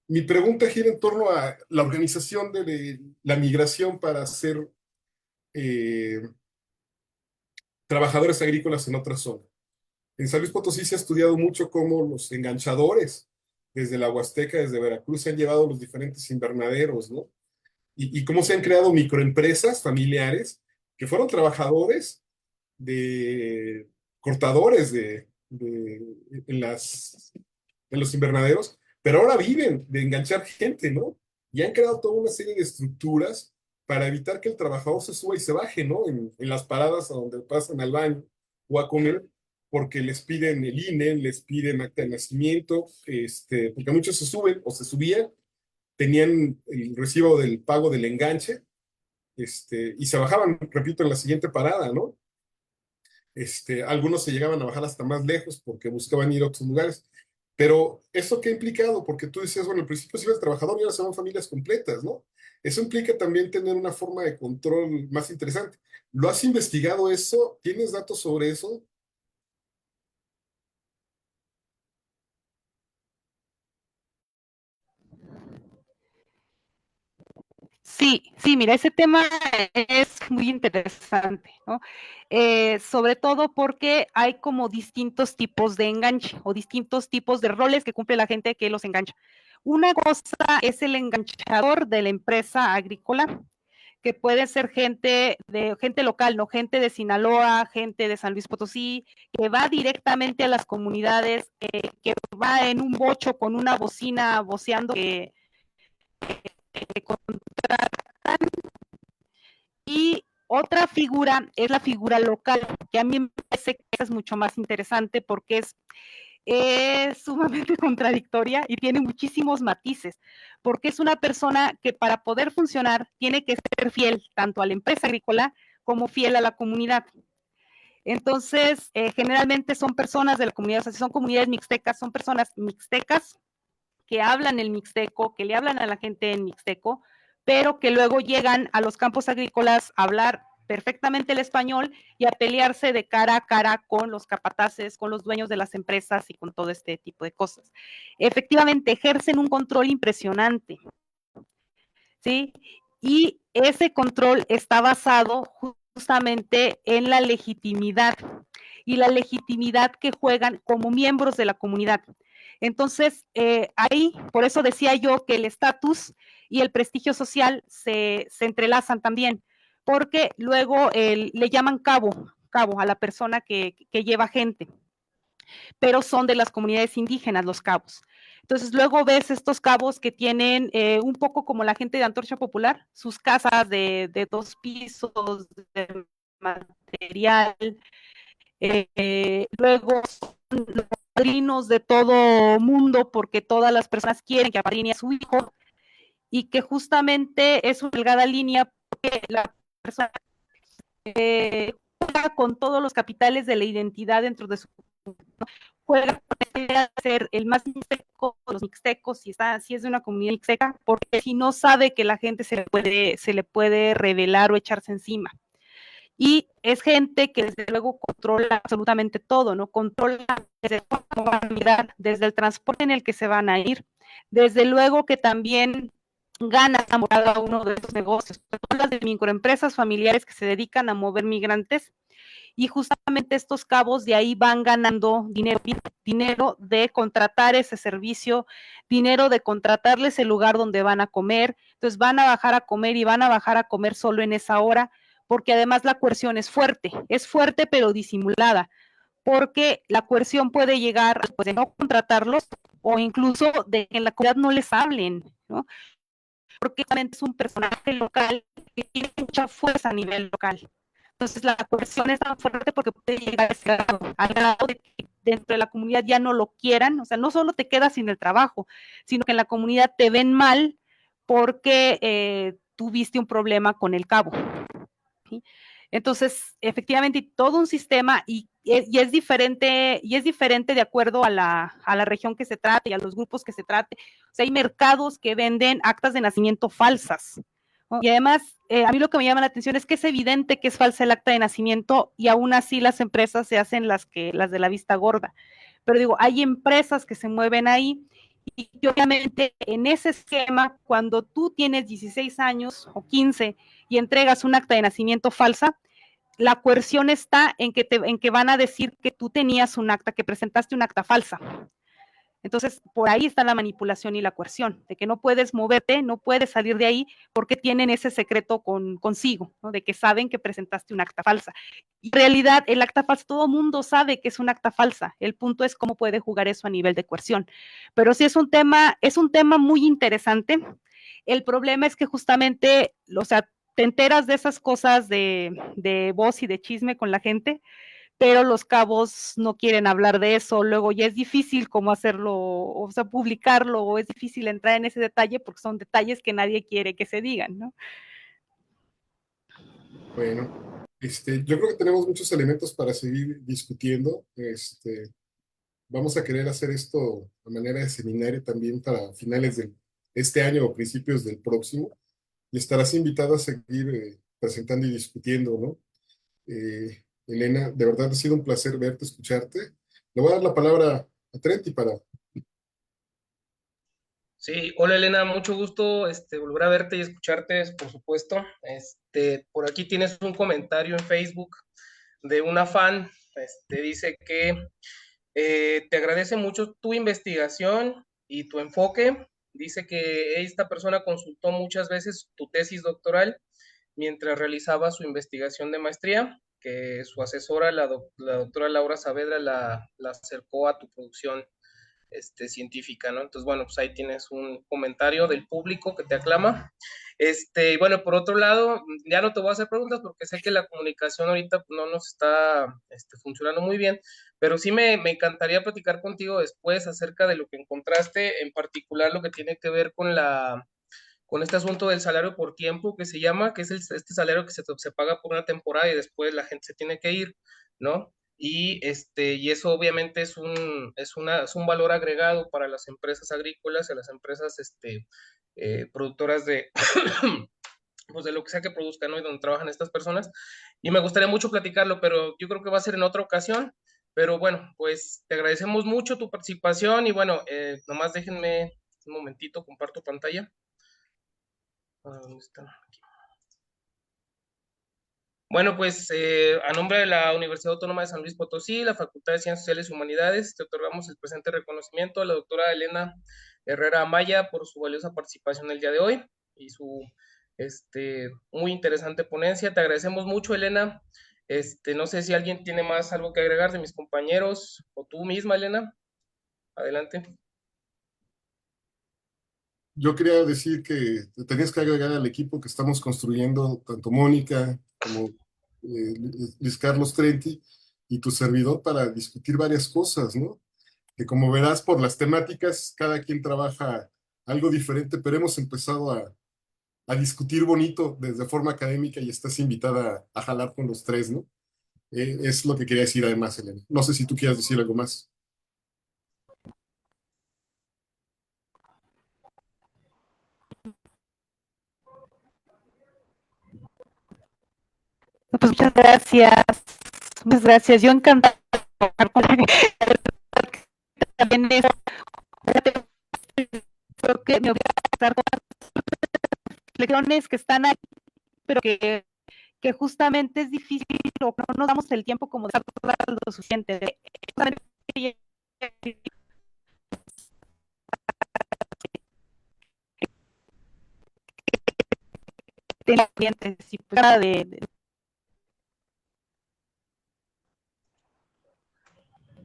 Mi pregunta gira en torno a la organización de la migración para ser eh, trabajadores agrícolas en otra zona. En San Luis Potosí se ha estudiado mucho cómo los enganchadores, desde la Huasteca, desde Veracruz, se han llevado los diferentes invernaderos, ¿no? Y cómo se han creado microempresas familiares que fueron trabajadores de cortadores en los invernaderos, pero ahora viven de enganchar gente, ¿no? Y han creado toda una serie de estructuras para evitar que el trabajador se suba y se baje, ¿no? En las paradas a donde pasan al baño o a comer, porque les piden el INE, les piden acta de nacimiento, porque muchos se suben o se subían, tenían el recibo del pago del enganche, y se bajaban, repito, en la siguiente parada, ¿no? Algunos se llegaban a bajar hasta más lejos porque buscaban ir a otros lugares. Pero ¿eso qué ha implicado? Porque tú decías, bueno, al principio se iba el trabajador y ahora se van familias completas, ¿no? Eso implica también tener una forma de control más interesante. ¿Lo has investigado eso? ¿Tienes datos sobre eso? Sí, sí, mira, ese tema es muy interesante, ¿no? Sobre todo porque hay como distintos tipos de enganche o distintos tipos de roles que cumple la gente que los engancha. Una cosa es el enganchador de la empresa agrícola, que puede ser gente local, no gente de Sinaloa, gente de San Luis Potosí, que va directamente a las comunidades, que va en un bocho con una bocina voceando que contratan. Y otra figura es la figura local, que a mí me parece que es mucho más interesante porque es sumamente contradictoria y tiene muchísimos matices, porque es una persona que para poder funcionar tiene que ser fiel tanto a la empresa agrícola como fiel a la comunidad. Entonces, generalmente son personas de la comunidad, o sea, si son comunidades mixtecas, son personas mixtecas que hablan el mixteco, que le hablan a la gente en mixteco, pero que luego llegan a los campos agrícolas a hablar perfectamente el español y a pelearse de cara a cara con los capataces, con los dueños de las empresas y con todo este tipo de cosas. Efectivamente, ejercen un control impresionante, ¿sí? Y ese control está basado justamente en la legitimidad y la legitimidad que juegan como miembros de la comunidad. Entonces, ahí, por eso decía yo que el estatus y el prestigio social se entrelazan también, porque luego le llaman cabo a la persona que lleva gente, pero son de las comunidades indígenas los cabos. Entonces luego ves estos cabos que tienen un poco como la gente de Antorcha Popular, sus casas de 2 pisos, de material, luego son los padrinos de todo mundo porque todas las personas quieren que apadrine a su hijo y que justamente es una delgada línea porque la persona juega con todos los capitales de la identidad dentro de su, ¿no? Juega con ser el más mixteco de los mixtecos, si es de una comunidad mixteca, porque si no sabe que la gente se le puede revelar o echarse encima. Y es gente que desde luego controla absolutamente todo, ¿no? Controla desde cómo van a mirar, desde el transporte en el que se van a ir, desde luego que también gana por cada uno de estos negocios, todas las de microempresas familiares que se dedican a mover migrantes, y justamente estos cabos de ahí van ganando dinero de contratar ese servicio, dinero de contratarles el lugar donde van a comer, entonces van a bajar a comer y van a bajar a comer solo en esa hora, porque además la coerción es fuerte pero disimulada, porque la coerción puede llegar pues, de no contratarlos o incluso de que en la comunidad no les hablen, ¿no? Porque es un personaje local que tiene mucha fuerza a nivel local. Entonces la coerción es tan fuerte porque puede llegar a ese grado, al grado de que dentro de la comunidad ya no lo quieran, o sea, no solo te quedas sin el trabajo, sino que en la comunidad te ven mal porque tuviste un problema con el cabo. ¿Sí? Entonces, efectivamente, todo un sistema y es diferente de acuerdo a la región que se trate y a los grupos que se trate. O sea, hay mercados que venden actas de nacimiento falsas. ¿No? Y además, a mí lo que me llama la atención es que es evidente que es falsa el acta de nacimiento y aún así las empresas se hacen las de la vista gorda. Pero digo, hay empresas que se mueven ahí y obviamente en ese esquema, cuando tú tienes 16 años o 15 y entregas un acta de nacimiento falsa, la coerción está en que van a decir que tú tenías un acta, que presentaste un acta falsa. Entonces, por ahí está la manipulación y la coerción, de que no puedes moverte, no puedes salir de ahí porque tienen ese secreto consigo, ¿no? De que saben que presentaste un acta falsa. Y en realidad, el acta falsa, todo mundo sabe que es un acta falsa. El punto es cómo puede jugar eso a nivel de coerción. Pero sí es un tema muy interesante. El problema es que justamente, o sea, te enteras de esas cosas de voz y de chisme con la gente, pero los cabos no quieren hablar de eso, luego ya es difícil cómo hacerlo, o sea, publicarlo, o es difícil entrar en ese detalle porque son detalles que nadie quiere que se digan, ¿no? Bueno, yo creo que tenemos muchos elementos para seguir discutiendo. Vamos a querer hacer esto a manera de seminario también para finales de este año o principios del próximo, y estarás invitada a seguir presentando y discutiendo, ¿no? Elena, de verdad ha sido un placer verte, escucharte. Le voy a dar la palabra a Trenti para... Sí, hola Elena, mucho gusto volver a verte y escucharte, por supuesto. Por aquí tienes un comentario en Facebook de una fan. Dice que te agradece mucho tu investigación y tu enfoque. Dice que esta persona consultó muchas veces tu tesis doctoral mientras realizaba su investigación de maestría, que su asesora, la doctora Laura Saavedra, la acercó a tu producción científica, ¿no? Entonces, bueno, pues ahí tienes un comentario del público que te aclama. Y bueno, por otro lado, ya no te voy a hacer preguntas porque sé que la comunicación ahorita no nos está funcionando muy bien, pero sí me encantaría platicar contigo después acerca de lo que encontraste, en particular lo que tiene que ver con este asunto del salario por tiempo que se llama, que es este salario que se paga por una temporada y después la gente se tiene que ir, ¿no? Y eso obviamente es un valor agregado para las empresas agrícolas y las empresas productoras de, pues de lo que sea que produzcan, ¿no? Y donde trabajan estas personas. Y me gustaría mucho platicarlo, pero yo creo que va a ser en otra ocasión. Pero bueno, pues te agradecemos mucho tu participación y bueno, nomás déjenme un momentito, comparto pantalla. ¿Dónde está? Aquí. Bueno, pues a nombre de la Universidad Autónoma de San Luis Potosí, la Facultad de Ciencias Sociales y Humanidades, te otorgamos el presente reconocimiento a la doctora Elena Herrera Amaya por su valiosa participación el día de hoy y su muy interesante ponencia. Te agradecemos mucho, Elena. No sé si alguien tiene más algo que agregar de mis compañeros o tú misma, Elena. Adelante. Yo quería decir que te tenías que agregar al equipo que estamos construyendo, tanto Mónica como Luis Carlos Trenti y tu servidor, para discutir varias cosas, ¿no? Que como verás por las temáticas, cada quien trabaja algo diferente, pero hemos empezado a discutir bonito desde forma académica y estás invitada a jalar con los tres, ¿no? Es lo que quería decir además, Elena. No sé si tú quieras decir algo más. Pues muchas gracias, muchas gracias. Yo encantada de trabajar con también eso. Creo que me voy a estar con las reflexiones que están ahí, pero que justamente es difícil o no nos damos el tiempo como de hablar lo suficiente.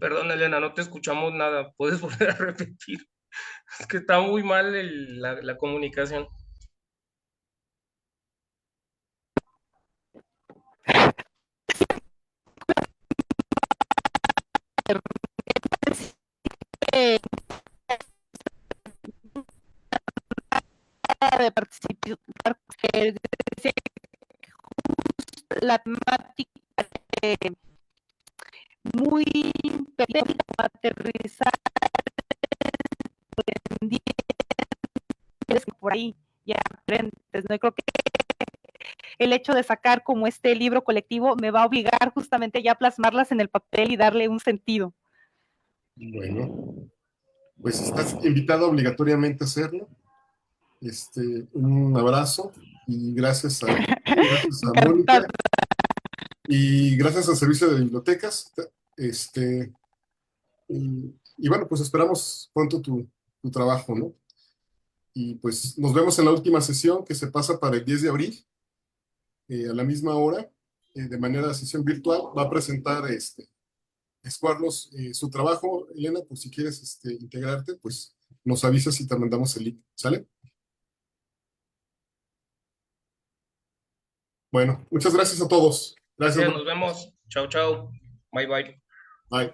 Perdón, Elena, no te escuchamos nada. ¿Puedes volver a repetir? Es que está muy mal la comunicación. De participar, la temática muy aterrizar por ahí ya diferentes, ¿no? Creo que el hecho de sacar como este libro colectivo me va a obligar justamente ya a plasmarlas en el papel y darle un sentido. Bueno, pues estás invitado obligatoriamente a hacerlo. Un abrazo y gracias a Mónica y gracias al Servicio de Bibliotecas. Y bueno, pues esperamos pronto tu trabajo, ¿no? Y pues nos vemos en la última sesión que se pasa para el 10 de abril, a la misma hora, de manera de sesión virtual. Va a presentar Carlos su trabajo. Elena, pues si quieres integrarte, pues nos avisas y te mandamos el link, ¿sale? Bueno, muchas gracias a todos. Gracias. Nos vemos. Chao, chao. Bye, bye. Bye.